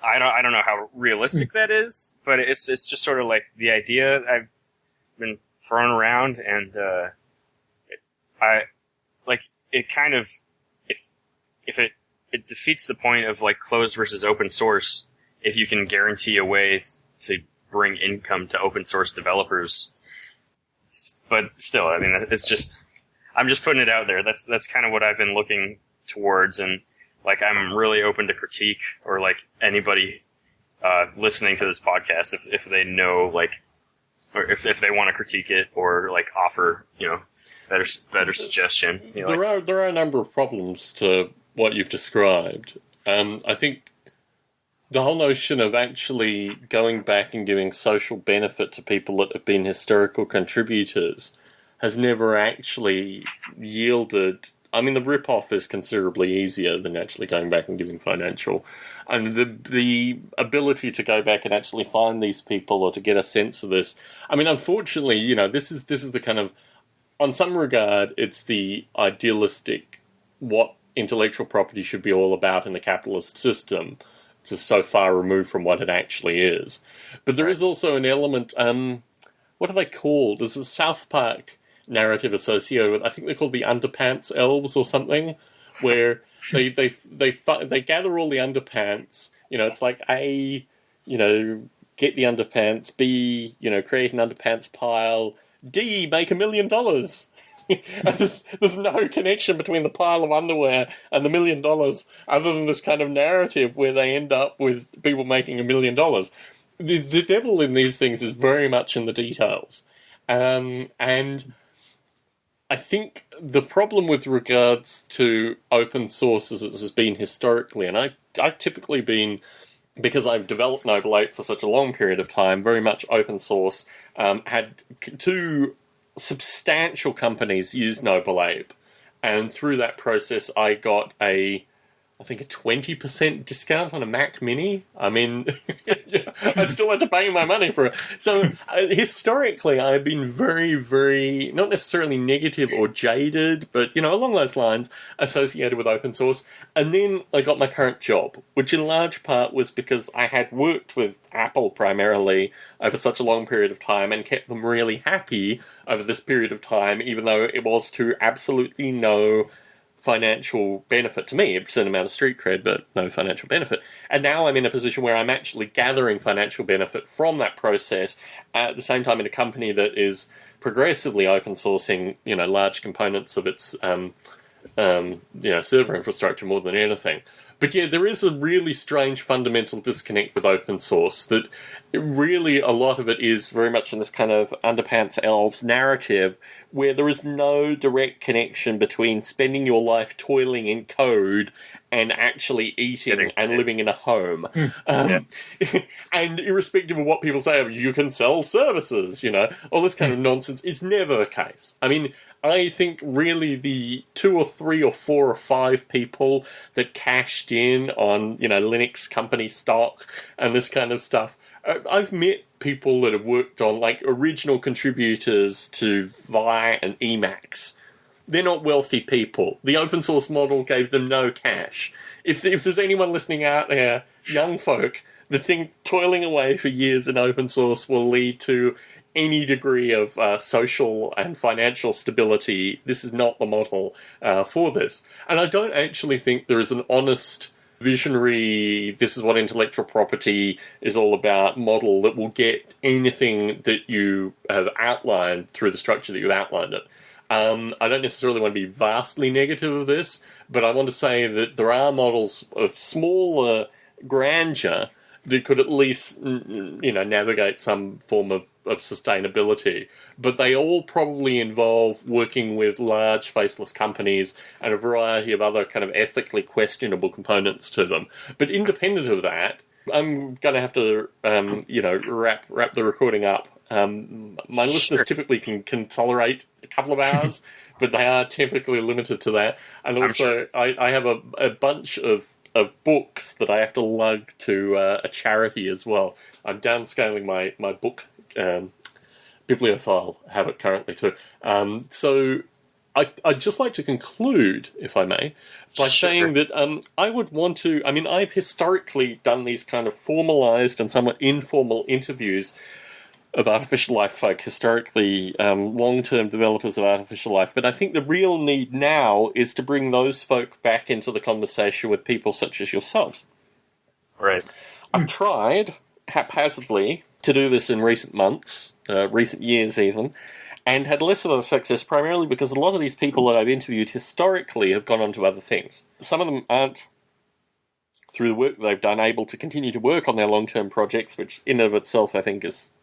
I don't know how realistic that is, but it's just sort of like the idea I've been thrown around, and it kind of, if it defeats the point of like closed versus open source if you can guarantee a way to bring income to open source developers. But still, I mean, it's just, I'm just putting it out there. That's kind of what I've been looking towards, and like I'm really open to critique, or like anybody listening to this podcast, if they know, like, or if they want to critique it or like offer, better suggestion. There are a number of problems to what you've described. I think the whole notion of actually going back and giving social benefit to people that have been historical contributors has never actually yielded. I mean, the rip-off is considerably easier than actually going back and giving financial. And the ability to go back and actually find these people or to get a sense of this. I mean, unfortunately, this is the kind of, on some regard, it's the idealistic, what intellectual property should be all about in the capitalist system, just so far removed from what it actually is. But there is also an element, what are they called? There's a South Park narrative associated with, I think they're called the Underpants Elves or something, where they gather all the underpants. It's like A, get the underpants. B, create an underpants pile. D, make $1 million. And there's no connection between the pile of underwear and the $1 million, other than this kind of narrative where they end up with people making $1 million. The devil in these things is very much in the details, and I think the problem with regards to open source as it has been historically, and I've typically been, because I've developed Noble Ape for such a long period of time, very much open source, had two substantial companies use Noble Ape, and through that process I got a 20% discount on a Mac Mini. I mean, I still had to pay my money for it. So historically, I've been very, very, not necessarily negative or jaded, but, along those lines, associated with open source. And then I got my current job, which in large part was because I had worked with Apple primarily over such a long period of time and kept them really happy over this period of time, even though it was to absolutely no financial benefit to me. A certain amount of street cred, but no financial benefit. And now I'm in a position where I'm actually gathering financial benefit from that process, at the same time in a company that is progressively open sourcing, large components of its, server infrastructure more than anything. But yeah, there is a really strange fundamental disconnect with open source, that really a lot of it is very much in this kind of underpants elves narrative, where there is no direct connection between spending your life toiling in code and actually eating and living in a home. And irrespective of what people say, you can sell services, all this kind of nonsense, it's never the case. I mean, I think really the 2 or 3 or 4 or 5 people that cashed in on, Linux company stock and this kind of stuff I've met people that have worked on, like, original contributors to Vi and Emacs. They're not wealthy people. The open source model gave them no cash. If there's anyone listening out there, young folk, the thing toiling away for years in open source will lead to any degree of social and financial stability. This is not the model for this. And I don't actually think there is an honest, visionary, this is what intellectual property is all about model that will get anything that you have outlined through the structure that you outlined it. I don't necessarily want to be vastly negative of this, but I want to say that there are models of smaller grandeur that could at least, navigate some form of sustainability. But they all probably involve working with large faceless companies and a variety of other kind of ethically questionable components to them. But independent of that, I'm going to have to, wrap the recording up. My listeners typically can tolerate a couple of hours, but they are typically limited to that. And also, I have a bunch of books that I have to lug to a charity as well. I'm downscaling my book bibliophile habit currently too. So I'd just like to conclude, if I may, by saying that I would want to... I mean, I've historically done these kind of formalized and somewhat informal interviews of artificial life folk, historically long-term developers of artificial life. But I think the real need now is to bring those folk back into the conversation with people such as yourselves. Right. I've tried, haphazardly, to do this in recent months, recent years even, and had less of a success primarily because a lot of these people that I've interviewed historically have gone on to other things. Some of them aren't, through the work they've done, able to continue to work on their long-term projects, which in and of itself I think is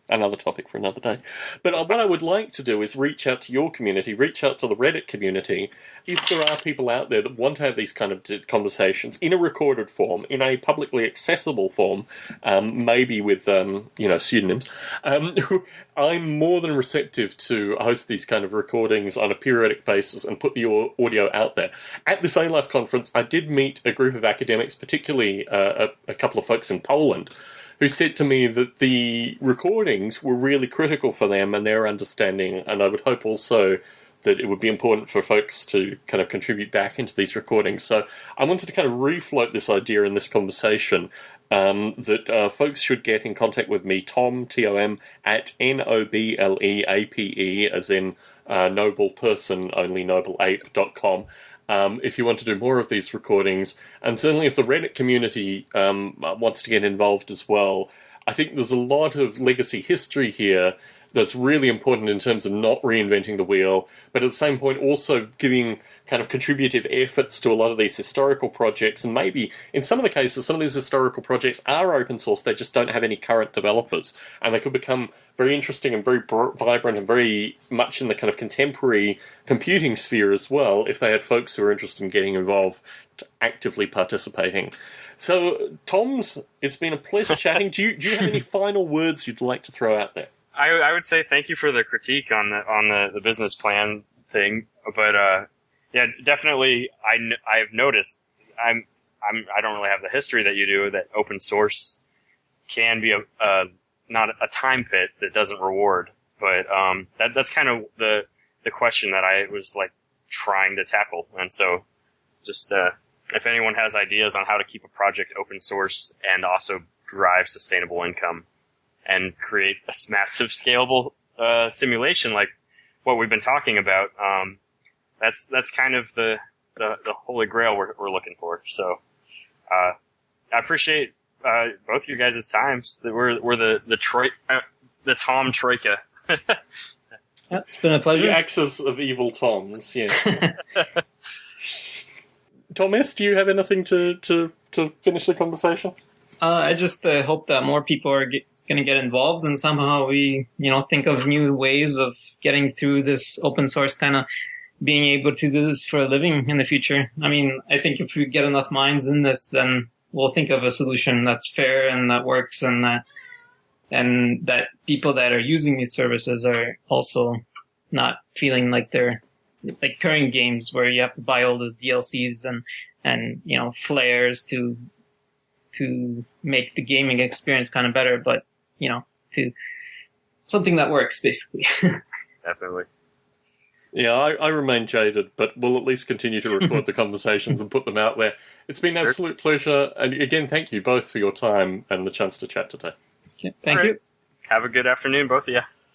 another topic for another day. But what I would like to do is reach out to your community, reach out to the Reddit community, if there are people out there that want to have these kind of conversations in a recorded form, in a publicly accessible form, maybe with, pseudonyms, I'm more than receptive to host these kind of recordings on a periodic basis and put the audio out there. At this A-Life conference, I did meet a group of academics, particularly a couple of folks in Poland, who said to me that the recordings were really critical for them and their understanding, and I would hope also that it would be important for folks to kind of contribute back into these recordings. So I wanted to kind of refloat this idea in this conversation, that folks should get in contact with me, Tom, T-O-M, at Nobleape, as in noble person, only nobleape.com. If you want to do more of these recordings, and certainly if the Reddit community wants to get involved as well, I think there's a lot of legacy history here that's really important in terms of not reinventing the wheel, but at the same point also giving kind of contributive efforts to a lot of these historical projects, and maybe in some of the cases some of these historical projects are open source, they just don't have any current developers, and they could become very interesting and very vibrant and very much in the kind of contemporary computing sphere as well if they had folks who are interested in getting involved, actively participating. So, Toms, it's been a pleasure chatting. Do you have any final words you'd like to throw out there? I would say thank you for the critique on the business plan thing, but yeah, definitely I've noticed I don't really have the history that you do, that open source can be not a time pit that doesn't reward, but that's kind of the question that I was like trying to tackle. And so just if anyone has ideas on how to keep a project open source and also drive sustainable income and create a massive scalable simulation like what we've been talking about, that's kind of the holy grail we're looking for. So I appreciate both of you guys' times. We're the Tom Troika. Yeah, it's been a pleasure. The axis of evil Toms, yes. Thomas, do you have anything to finish the conversation? I just hope that more people are going to get involved, and somehow we, think of new ways of getting through this open source, kind of being able to do this for a living in the future. I mean, I think if we get enough minds in this, then we'll think of a solution that's fair and that works, and that people that are using these services are also not feeling like they're like current games where you have to buy all those DLCs and flares to to make the gaming experience kind of better, but, to something that works, basically. Definitely. Yeah, I remain jaded, but we'll at least continue to record the conversations and put them out there. It's been an absolute pleasure, and again, thank you both for your time and the chance to chat today. Okay, thank you. Have a good afternoon, both of you.